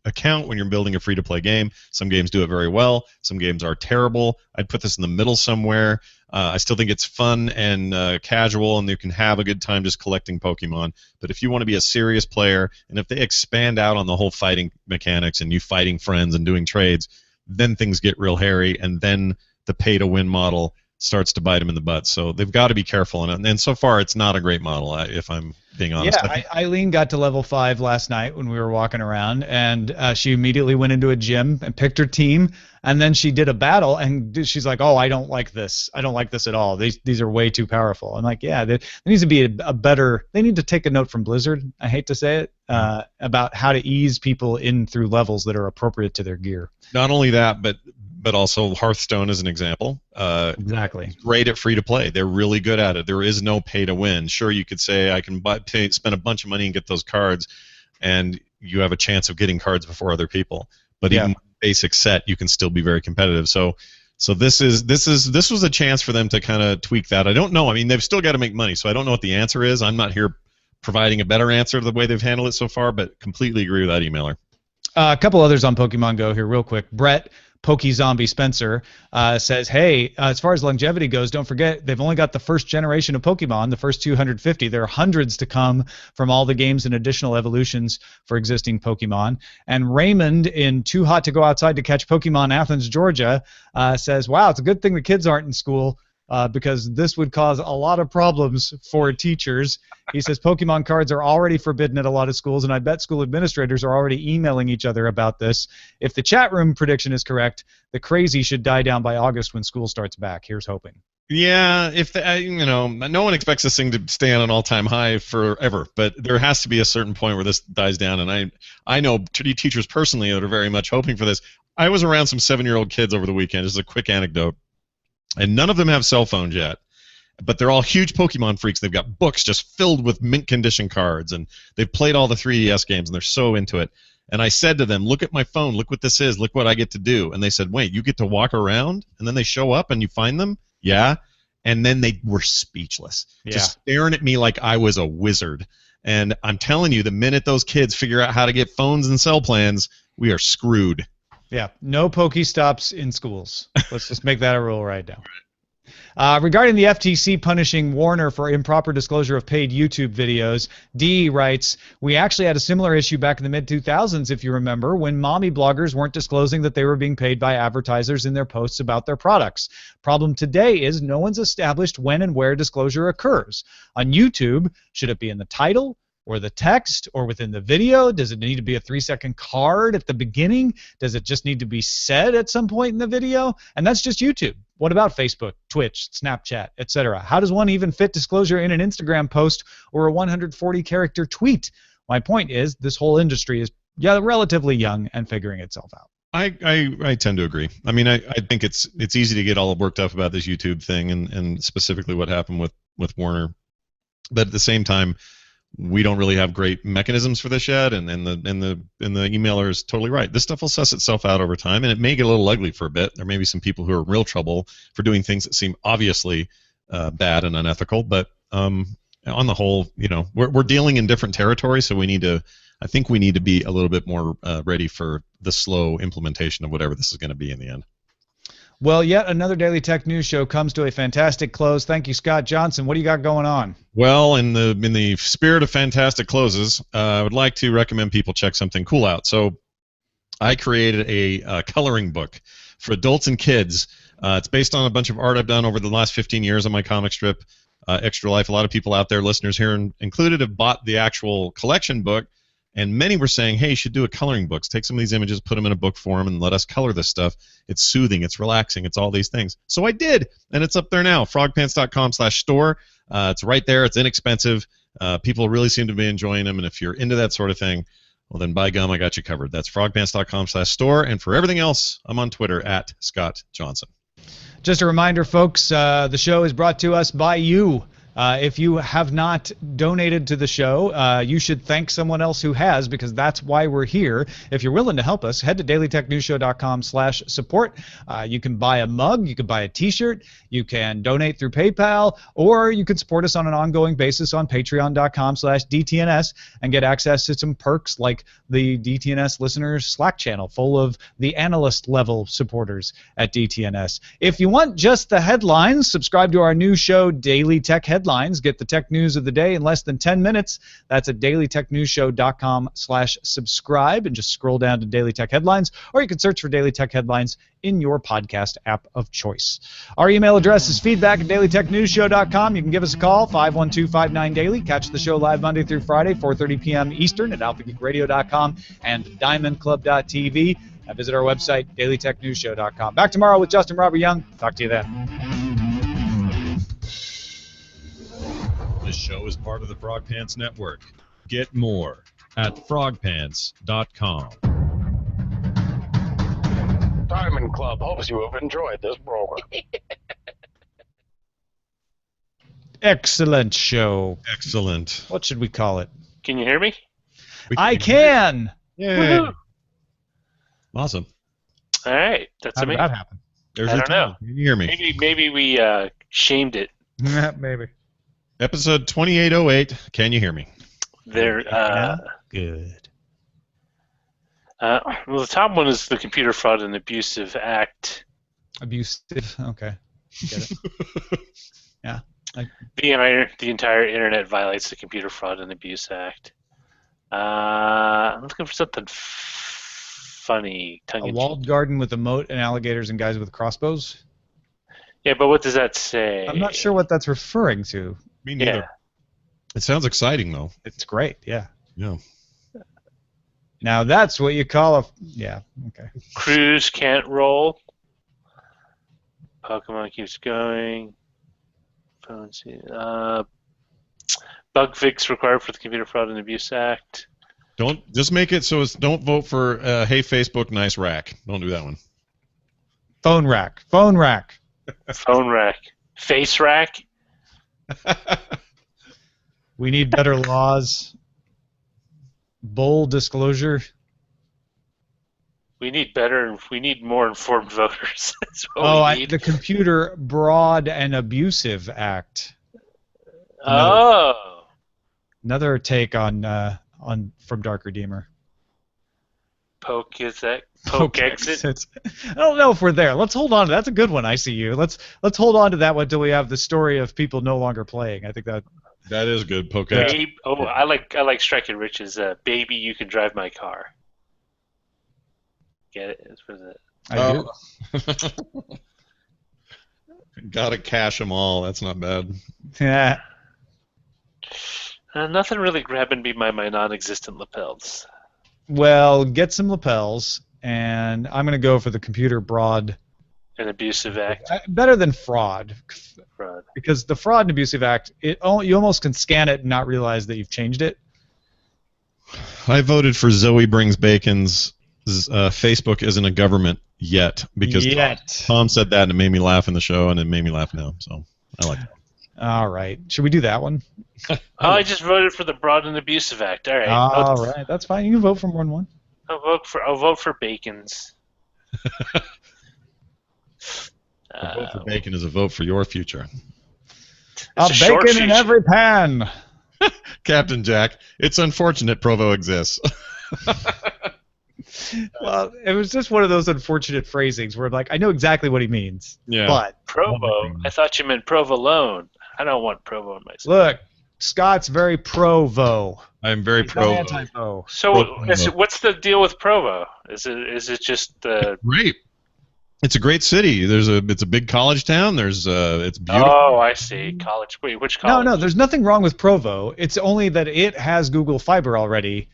account when you're building a free-to-play game. Some games do it very well. Some games are terrible. I'd put this in the middle somewhere. I still think it's fun and casual, and you can have a good time just collecting Pokemon. But if you want to be a serious player, and if they expand out on the whole fighting mechanics and you fighting friends and doing trades, then things get real hairy, and then the pay-to-win model starts to bite them in the butt. So they've got to be careful. And so far, it's not a great model, if I'm being honest. Yeah, Eileen got to level 5 last night when we were walking around, and she immediately went into a gym and picked her team, and then she did a battle, and she's like, oh, I don't like this. I don't like this at all. These are way too powerful. I'm like, yeah, there needs to be a better – they need to take a note from Blizzard, I hate to say it, about how to ease people in through levels that are appropriate to their gear. Not only that, but also Hearthstone is an example. Exactly. Great at free-to-play. They're really good at it. There is no pay-to-win. Sure, you could say I can spend a bunch of money and get those cards, and you have a chance of getting cards before other people. But even basic set, you can still be very competitive. So this was a chance for them to kind of tweak that. I don't know. I mean, they've still got to make money, so I don't know what the answer is. I'm not here providing a better answer to the way they've handled it so far, but completely agree with that emailer. A couple others on Pokemon Go here real quick. Brett PokeZombie Spencer says, hey, as far as longevity goes, don't forget they've only got the first generation of Pokemon, the first 250. There are hundreds to come from all the games and additional evolutions for existing Pokemon. And Raymond in Too Hot to Go Outside to Catch Pokemon, Athens, Georgia, says, wow, it's a good thing the kids aren't in school because this would cause a lot of problems for teachers. He says Pokemon cards are already forbidden at a lot of schools, and I bet school administrators are already emailing each other about this. If the chat room prediction is correct, the crazy should die down by August when school starts back. Here's hoping. Yeah, if no one expects this thing to stay on an all-time high forever, but there has to be a certain point where this dies down, and I know teachers personally that are very much hoping for this. I was around some 7-year-old kids over the weekend. This is a quick anecdote, and none of them have cell phones yet. But they're all huge Pokemon freaks. They've got books just filled with mint condition cards, and they've played all the 3DS games, and they're so into it. And I said to them, look at my phone. Look what this is. Look what I get to do. And they said, wait, you get to walk around? And then they show up, and you find them? Yeah. And then they were speechless, just staring at me like I was a wizard. And I'm telling you, the minute those kids figure out how to get phones and cell plans, we are screwed. Yeah, no Pokestops in schools. Let's just make that a rule right now. Regarding the FTC punishing Warner for improper disclosure of paid YouTube videos, Dee writes, we actually had a similar issue back in the mid-2000s, if you remember, when mommy bloggers weren't disclosing that they were being paid by advertisers in their posts about their products. Problem today is no one's established when and where disclosure occurs. On YouTube, should it be in the title, or the text, or within the video? Does it need to be a 3-second card at the beginning? Does it just need to be said at some point in the video? And that's just YouTube. What about Facebook, Twitch, Snapchat, etc.? How does one even fit disclosure in an Instagram post or a 140-character tweet? My point is, this whole industry is relatively young and figuring itself out. I tend to agree. I mean, I think it's easy to get all worked up about this YouTube thing and specifically what happened with Warner. But at the same time, we don't really have great mechanisms for this yet, and the emailer is totally right. This stuff will suss itself out over time, and it may get a little ugly for a bit. There may be some people who are in real trouble for doing things that seem obviously bad and unethical, but on the whole, we're dealing in different territories, so I think we need to be a little bit more ready for the slow implementation of whatever this is going to be in the end. Well, yet another Daily Tech News show comes to a fantastic close. Thank you, Scott Johnson. What do you got going on? Well, in the spirit of fantastic closes, I would like to recommend people check something cool out. So I created a coloring book for adults and kids. It's based on a bunch of art I've done over the last 15 years on my comic strip, Extra Life. A lot of people out there, listeners here included, have bought the actual collection book. And many were saying, hey, you should do a coloring book. Take some of these images, put them in a book form, and let us color this stuff. It's soothing. It's relaxing. It's all these things. So I did, and it's up there now, frogpants.com/store. It's right there. It's inexpensive. People really seem to be enjoying them, and if you're into that sort of thing, well, then by gum, I got you covered. That's frogpants.com/store, and for everything else, I'm on Twitter at Scott Johnson. Just a reminder, folks, the show is brought to us by you. If you have not donated to the show, you should thank someone else who has, because that's why we're here. If you're willing to help us, head to dailytechnewsshow.com/support. You can buy a mug, you can buy a t-shirt, you can donate through PayPal, or you can support us on an ongoing basis on patreon.com/DTNS and get access to some perks like the DTNS listeners Slack channel full of the analyst level supporters at DTNS. If you want just the headlines, subscribe to our new show, Daily Tech Headlines. Get the tech news of the day in less than 10 minutes. That's at dailytechnewsshow.com/subscribe, and just scroll down to Daily Tech Headlines, or you can search for Daily Tech Headlines in your podcast app of choice. Our email address is feedback@dailytechnewsshow.com. You can give us a call, 512-59-DAILY. Catch the show live Monday through Friday, 4:30 p.m. Eastern at alphageekradio.com and diamondclub.tv. And visit our website, dailytechnewsshow.com. Back tomorrow with Justin Robert Young. Talk to you then. This show is part of the Frog Pants Network. Get more at frogpants.com. Diamond Club hopes you have enjoyed this program. Excellent show. Excellent. What should we call it? Can you hear me? I can. Yay. Awesome. All right, that's How did amazing. that happen? There's I your don't know. time. Can you hear me? Maybe we shamed it. Maybe. Episode 2808. Can you hear me? There. Good. Well, the top one is the Computer Fraud and Abusive Act. Abusive. Okay. Get it. Yeah. The entire internet violates the Computer Fraud and Abuse Act. I'm looking for something funny. A walled garden with a moat and alligators and guys with crossbows? Yeah, but what does that say? I'm not sure what that's referring to. Me neither. Yeah. It sounds exciting, though. It's great, yeah. Yeah. Now that's what you call a... Yeah, okay. Cruise can't roll. Pokemon keeps going. Bug fix required for the Computer Fraud and Abuse Act. Don't just make it so it's don't vote for hey Facebook nice rack. Don't do that one. Phone rack. Phone rack. Phone rack. Face rack. We need better laws. Bull disclosure. We need more informed voters. That's what we need. The Computer Broad and Abusive Act. Another take on from Dark Redeemer. Poke is that Poke exit. I don't know if we're there. Let's hold on to that's a good one. I see you. Let's hold on to that one until we have the story of people no longer playing. I think that is good. Poke exit. Babe, I like Striking Rich's baby, you can drive my car. Get it? That's what it. I do. Gotta cash them all. That's not bad. Yeah. Nothing really grabbing me by my non-existent lapels. Well, get some lapels, and I'm gonna go for the computer broad. An abusive act. Better than fraud. Fraud. Because the fraud and abusive act, you almost can scan it and not realize that you've changed it. I voted for Zoe Brings Bacon's Facebook isn't a government yet because Tom said that and it made me laugh in the show and it made me laugh now. So I like that. All right. Should we do that one? I just voted for the broad and abusive act. All right. All right. That's fine. You can vote for more than one. I'll vote for Bacon's. A vote for Bacon is a vote for your future. A bacon in every pan. Captain Jack, it's unfortunate Provo exists. Well, it was just one of those unfortunate phrasings where I'm like, I know exactly what he means. Yeah. But Provo? I thought you meant provolone. I don't want Provo in my stuff. Look, Scott's very pro-vo. I'm very He's pro. not anti-vo. So what's the deal with Provo? Is it just great? It's a great city. It's a big college town. It's beautiful. Oh, I see. College. Wait, which college? No, there's nothing wrong with Provo. It's only that it has Google Fiber already,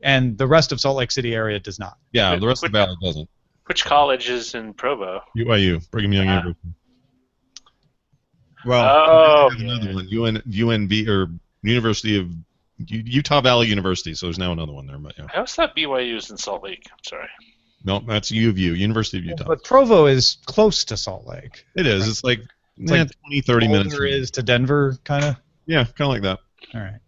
and the rest of Salt Lake City area does not. Yeah, the rest of the valley doesn't. Which college is in Provo? UIU, Brigham Young University. Well, another one, UNV or University of Utah Valley University. So there's now another one there. But yeah. I always thought BYU was in Salt Lake. I'm sorry. No, that's U of U, University of Utah. But Provo is close to Salt Lake. It is. Right? It's like 20, 30 minutes. Boulder is to Denver, kind of? Yeah, kind of like that. All right.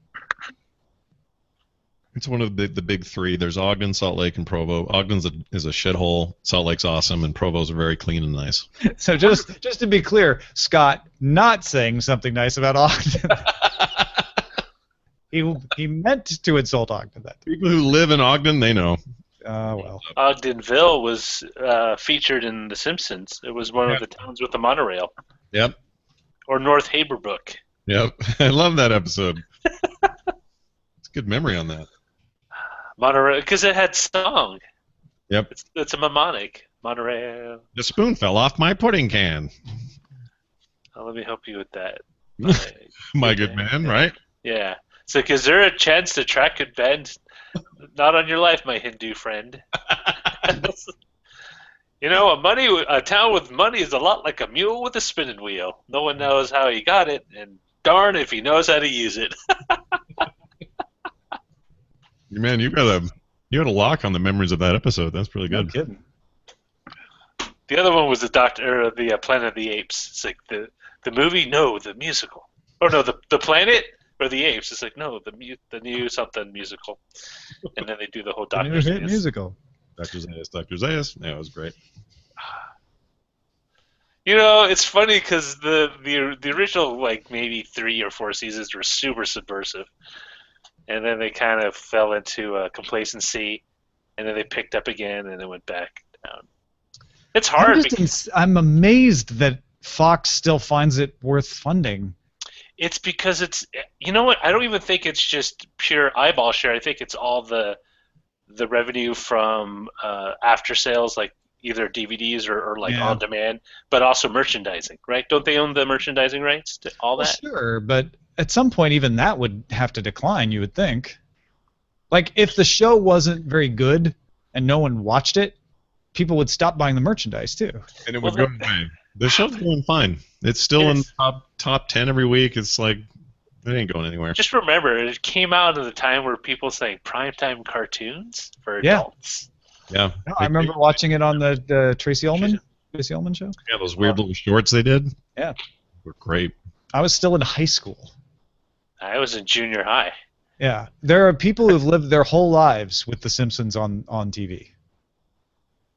It's one of the big three. There's Ogden, Salt Lake, and Provo. Ogden's is a shithole. Salt Lake's awesome, and Provo's very clean and nice. So just to be clear, Scott not saying something nice about Ogden. he meant to insult Ogden. That people who live in Ogden, they know. Well. Ogdenville was featured in The Simpsons. It was one of the towns with the monorail. Yep. Or North Haberbrook. Yep. I love that episode. It's a good memory on that. Monorail, because it had song. Yep. It's a mnemonic. Monorail. The spoon fell off my pudding can. Oh, let me help you with that. My good man, right? Yeah. So, is there a chance to track could bend? Not on your life, my Hindu friend. You know, a town with money is a lot like a mule with a spinning wheel. No one knows how he got it, and darn if he knows how to use it. Man, you had a lock on the memories of that episode. That's really good. No kidding. The other one was the Planet of the Apes. It's like the movie, no, the musical. Or no, the planet or the apes. It's like no, the new something musical. And then they do the whole Dr. Zayas musical. Dr. Zayas. Yeah, it was great. You know, it's funny because the original like maybe 3 or 4 seasons were super subversive. And then they kind of fell into complacency, and then they picked up again, and then went back down. It's hard. I'm amazed that Fox still finds it worth funding. It's because it's, you know what? I don't even think it's just pure eyeball share. I think it's all the revenue from after sales, like either DVDs or like on demand, but also merchandising, right? Don't they own the merchandising rights to all that? Sure, but at some point even that would have to decline, you would think. Like if the show wasn't very good and no one watched it, people would stop buying the merchandise too. And it would go away. The show's going fine. It's still in top 10 every week. It's like it ain't going anywhere. Just remember, it came out at a time where people saying primetime cartoons for adults. Yeah. No, I remember watching it on the Tracy Ullman show. Yeah, those weird little shorts they did. Yeah. Were great. I was still in high school. I was in junior high. Yeah. There are people who've lived their whole lives with The Simpsons on TV.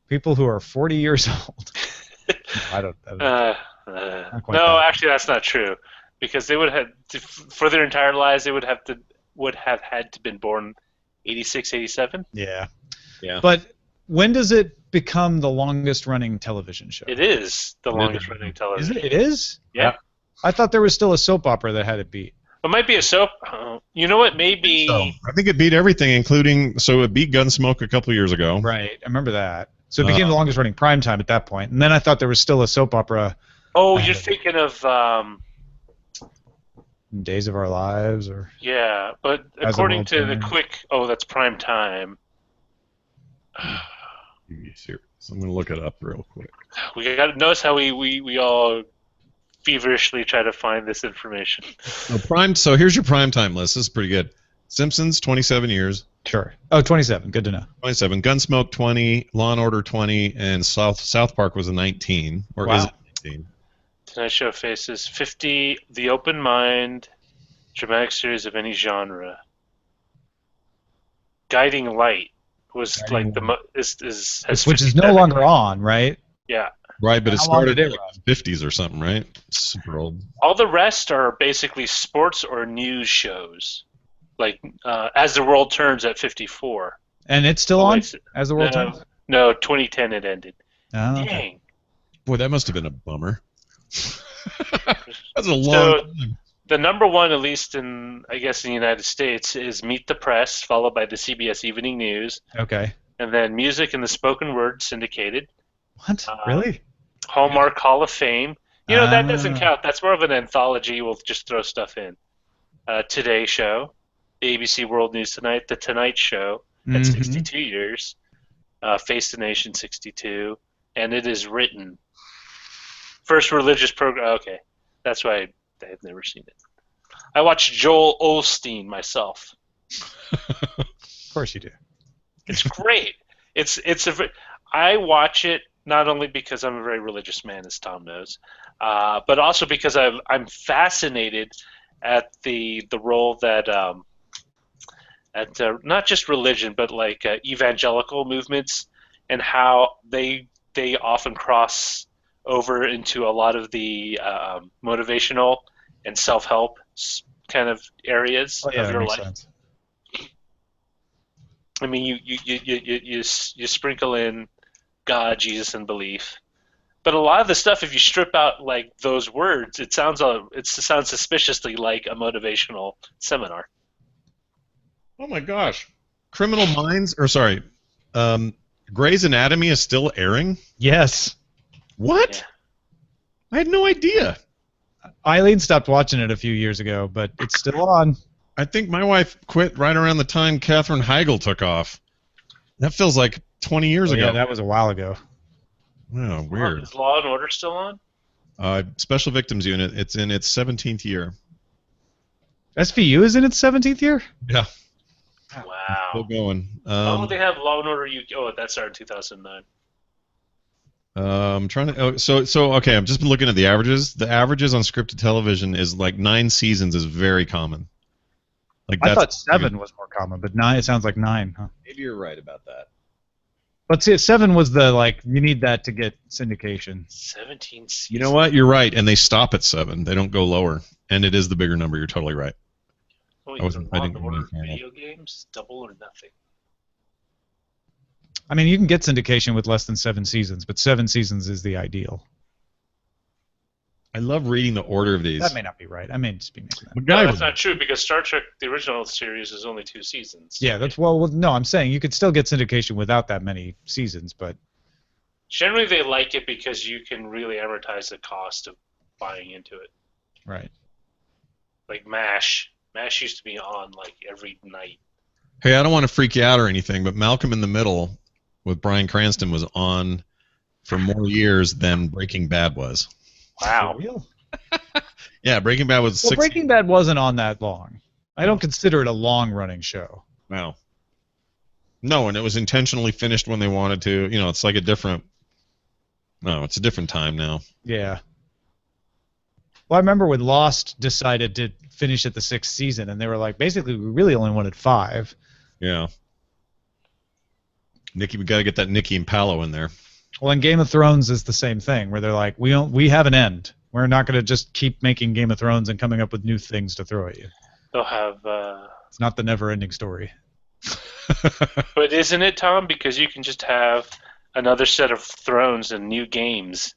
People who are 40 years old. I don't no, actually that's not true. Because they would have, for their entire lives, they would have had to been born 86, 87. Yeah. Yeah. But when does it become the longest running television show? It is the longest running Is television. it? It is? Yeah. I thought there was still a soap opera that had it beat. It might be a soap. You know what? Maybe. So I think it beat everything, including it beat Gunsmoke a couple years ago. Right. I remember that. So it became the longest running primetime at that point. And then I thought there was still a soap opera. Oh, you're thinking of. Days of Our Lives, or Yeah, but according to the quick. Oh, that's prime time. I'm gonna look it up real quick. We got to notice how we all feverishly try to find this information. So here's your primetime list. This is pretty good. Simpsons, 27 years. Sure. Oh, 27. Good to know. 27. Gunsmoke, 20. Law and Order, 20. And South Park was a 19. Or Wow. is it 19? Tonight Show Faces, 50. The Open Mind, dramatic series of any genre. Guiding Light was Which is no longer on, right? Yeah. Right, but it How long started did in it the 50s or something, right? Super old. All the rest are basically sports or news shows, like As the World Turns at 54. And it's still on as the world turns? No, 2010 it ended. Oh, okay. Dang. Boy, that must have been a bummer. That's a long time. The number one, at least in the United States, is Meet the Press, followed by the CBS Evening News, Okay. and then Music and the Spoken Word syndicated. What? Really? Hallmark Hall of Fame. That doesn't count. That's more of an anthology. We'll just throw stuff in. Today Show, the ABC World News Tonight, The Tonight Show at 62 years, Face the Nation 62, and It Is Written. First religious program. Okay, that's why I've never seen it. I watched Joel Osteen myself. Of course you do. It's great. I watch it not only because I'm a very religious man, as Tom knows, but also because I'm fascinated at the role that not just religion, but like evangelical movements, and how they often cross over into a lot of the motivational and self-help kind of areas of your life. Sense. I mean, you sprinkle in God, Jesus, and belief, but a lot of the stuff, if you strip out like those words, it sounds suspiciously like a motivational seminar. Oh my gosh. Criminal Minds, Grey's Anatomy is still airing? Yes. What? Yeah. I had no idea. Eileen stopped watching it a few years ago, but it's still on. I think my wife quit right around the time Katherine Heigl took off. That feels like 20 years ago. Yeah, that was a while ago. Oh, weird. Is Law and Order still on? Special Victims Unit. It's in its 17th year. SVU is in its 17th year? Yeah. Wow. Still going. They have Law and Order UK. Oh, that started in 2009. I'm trying to. Okay. I've just been looking at the averages. The averages on scripted television is like 9 seasons is very common. I thought 7 was more common, but 9. It sounds like 9. Huh? Maybe you're right about that. But see, 7 was you need that to get syndication. 17 seasons. You know what? You're right, and they stop at 7. They don't go lower, and it is the bigger number. You're totally right. Oh, I wasn't Law and fighting Order anything. video games, double or nothing. I mean, you can get syndication with less than 7 seasons, but 7 seasons is the ideal. I love reading the order of these. That may not be right. I may just be making that. No, that's not true because Star Trek, the original series, is only 2 seasons. Yeah, no, I'm saying you could still get syndication without that many seasons, but generally they like it because you can really amortize the cost of buying into it. right. Like MASH. MASH used to be on like every night. Hey, I don't want to freak you out or anything, but Malcolm in the Middle with Bryan Cranston was on for more years than Breaking Bad was. Wow. For real? Yeah, Breaking Bad was 6. Breaking Bad wasn't on that long. I don't consider it a long-running show. Wow. No, and it was intentionally finished when they wanted to. It's like a different. No, it's a different time now. Yeah. Well, I remember when Lost decided to finish at the 6th season, and they were like, basically, we really only wanted 5. Yeah. We got to get that Nikki and Paolo in there. Well, and Game of Thrones is the same thing, where they're like, we have an end. We're not going to just keep making Game of Thrones and coming up with new things to throw at you. They'll have. It's not the never-ending story. But isn't it, Tom? Because you can just have another set of Thrones and new games.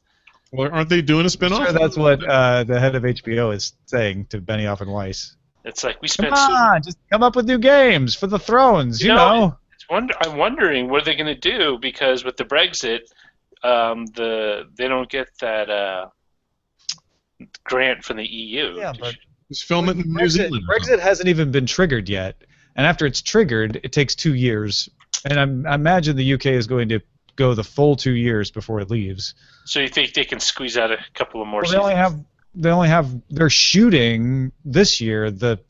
Well, aren't they doing a spinoff? Sure, that's what the head of HBO is saying to Benioff and Weiss. It's like we Come spent. on, just come up with new games for the Thrones, you know. I'm wondering what they're going to do because with the Brexit, they don't get that grant from the EU. Yeah, but just film it in New Zealand. Brexit hasn't even been triggered yet, and after it's triggered, it takes 2 years. And I imagine the UK is going to go the full 2 years before it leaves. So you think they can squeeze out a couple of more seasons? They're shooting this year the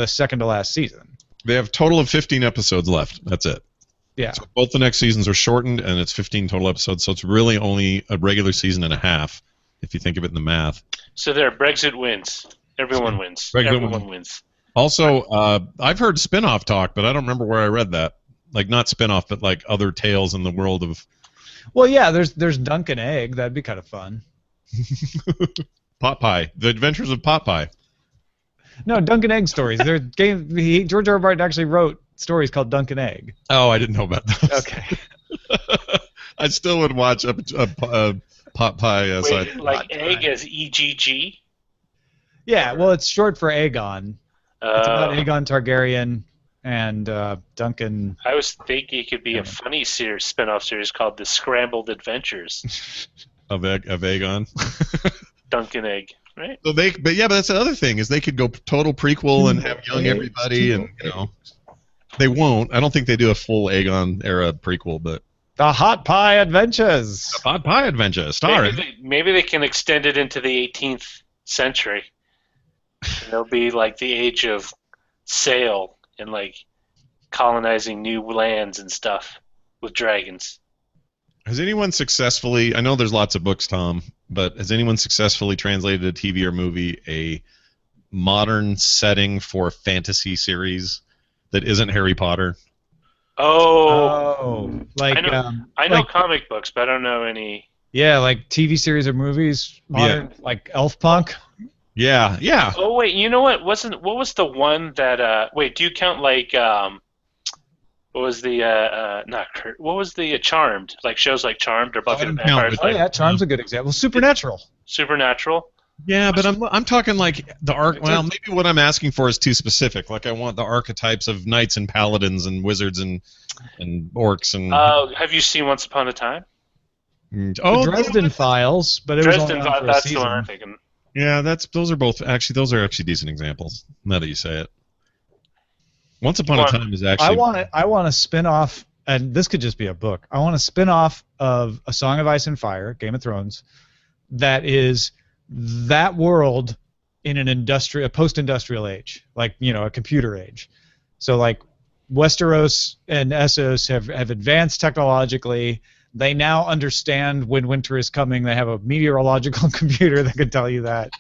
second to last season. They have a total of 15 episodes left. That's it. Yeah. So both the next seasons are shortened, and it's 15 total episodes. So it's really only a regular season and a half, if you think of it in the math. So there, Brexit wins. Everyone wins. Everyone wins. Also, I've heard spin-off talk, but I don't remember where I read that. Like not spin-off, but like other tales in the world of. Well, yeah, there's Dunk and Egg. That'd be kind of fun. Pot Pie. The Adventures of Pot Pie. No, Dunk and Egg stories. George R. R. Martin actually wrote stories called Dunk and Egg. Oh, I didn't know about those. Okay. I still would watch a Pot Pie. Wait, like Egg as EGG? Yeah, well, it's short for Aegon. It's about Aegon Targaryen and Duncan. I was thinking it could be a funny spin-off series called The Scrambled Adventures of Aegon. Duncan Egg, right? So but that's the other thing is they could go total prequel and have young everybody, and they won't. I don't think they do a full Aegon era prequel, but The Hot Pie Adventures. The Hot Pie Adventures. Maybe they can extend it into the 18th century. And it'll be like the age of sail and like colonizing new lands and stuff with dragons. Has anyone successfully, I know there's lots of books, Tom, but has anyone successfully translated a TV or movie a modern setting for a fantasy series that isn't Harry Potter? Oh, like I know comic books, but I don't know any. Yeah, like TV series or movies, modern, like Elf Punk. Yeah, yeah. Oh wait, you know what? What was the one that? Wait, do you count like what was the what was the Charmed? Like shows like Charmed or Buffy the Vampire Slayer? Oh yeah, Charmed's a good example. Supernatural. Supernatural. Yeah, but I'm talking like the well, maybe what I'm asking for is too specific. Like I want the archetypes of knights and paladins and wizards and orcs and. Have you seen Once Upon a Time? Oh, the Dresden Files, but it was only on for a season. The one I'm thinking. Yeah, those are actually decent examples. Now that you say it. Once Upon a Time is actually. I want a spin-off, and this could just be a book. I want a spin-off of A Song of Ice and Fire, Game of Thrones, that is that world in a post-industrial age, like a computer age. So like Westeros and Essos have advanced technologically. They now understand when winter is coming. They have a meteorological computer that can tell you that.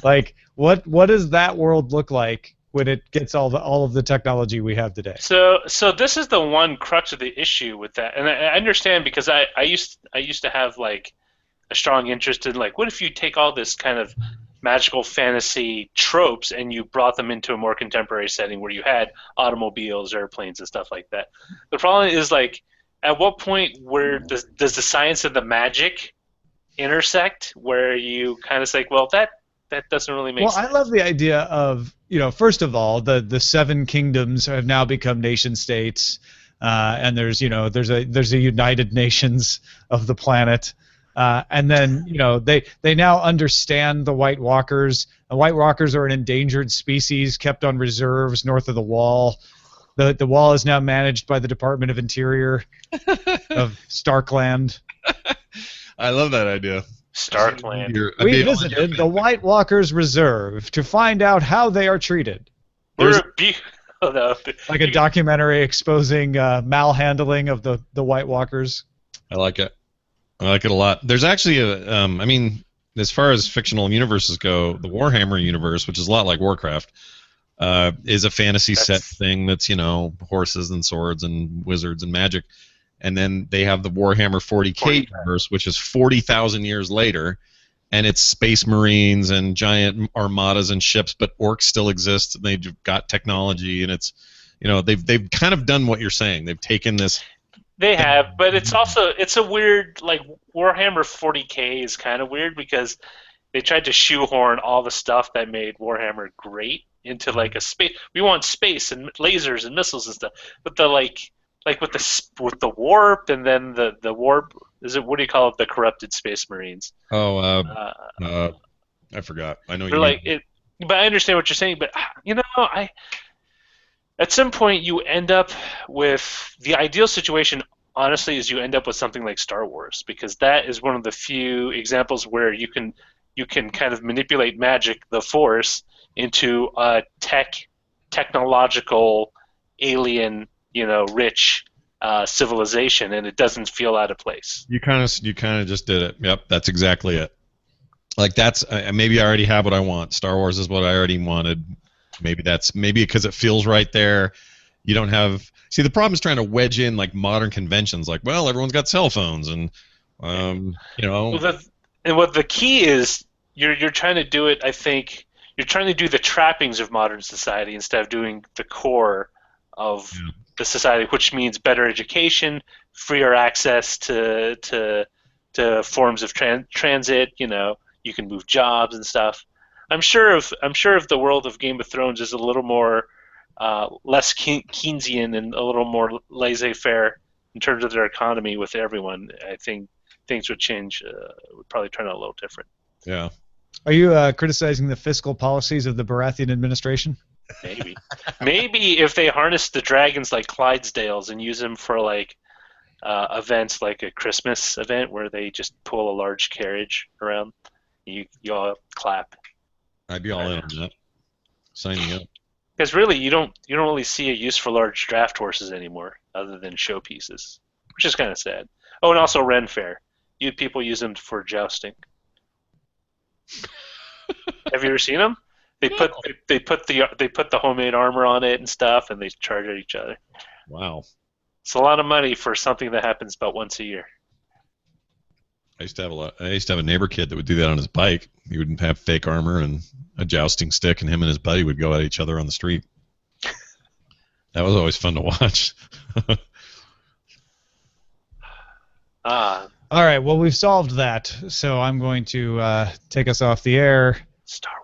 Like, what does that world look like when it gets all of the technology we have today? So this is the one crux of the issue with that, and I understand because I used to have like a strong interest in like, what if you take all this kind of magical fantasy tropes and you brought them into a more contemporary setting where you had automobiles, airplanes, and stuff like that. The problem is like, at what point does the science and the magic intersect where you kind of say, well, that doesn't really make sense. Well, I love the idea of, first of all, the seven kingdoms have now become nation states, and there's a United Nations of the planet, and then they now understand the White Walkers. The White Walkers are an endangered species kept on reserves north of the Wall. The Wall is now managed by the Department of Interior of Starkland. I love that idea. Starkland. We visited the White Walkers Reserve to find out how they are treated. Like a documentary exposing malhandling of the White Walkers. I like it. I like it a lot. There's actually as far as fictional universes go, the Warhammer universe, which is a lot like Warcraft, is a fantasy set thing that's horses and swords and wizards and magic, and then they have the Warhammer 40K universe, which is 40,000 years later, and it's space marines and giant armadas and ships, but orcs still exist and they've got technology, and it's they've kind of done what you're saying. They've taken this. They have, but it's a weird, like, Warhammer 40K is kind of weird because they tried to shoehorn all the stuff that made Warhammer great into like a space. We want space and lasers and missiles and stuff, but the like with the warp and then the warp, is it, what do you call it, the corrupted space marines? I forgot. I know you're you like it, but I understand what you're saying. But at some point you end up with the ideal situation. Honestly, is you end up with something like Star Wars, because that is one of the few examples where you can kind of manipulate magic, the Force, into a technological, alien, rich civilization, and it doesn't feel out of place. You kind of just did it. Yep, that's exactly it. Like, that's maybe I already have what I want. Star Wars is what I already wanted. Maybe because it feels right there. You don't have. See, the problem is trying to wedge in like modern conventions, like, well, everyone's got cell phones, and and what the key is, you're trying to do it. I think you're trying to do the trappings of modern society instead of doing the core of the society, which means better education, freer access to forms of transit. You can move jobs and stuff. I'm sure if the world of Game of Thrones is a little more less Keynesian and a little more laissez-faire in terms of their economy with everyone, I think things would change. Would probably turn out a little different. Yeah. Are you criticizing the fiscal policies of the Baratheon administration? Maybe if they harness the dragons like Clydesdales and use them for like events like a Christmas event where they just pull a large carriage around, you all clap. I'd be all in on that. Signing up. Because really, you don't really see a use for large draft horses anymore, other than showpieces, which is kind of sad. Oh, and also Ren Fair. People use them for jousting. Have you ever seen them? They put the homemade armor on it and stuff, and they charge at each other. Wow. It's a lot of money for something that happens about once a year. I used to have a neighbor kid that would do that on his bike. He would have fake armor and a jousting stick, and him and his buddy would go at each other on the street. That was always fun to watch. All right, well, we've solved that, so I'm going to take us off the air. Star Wars.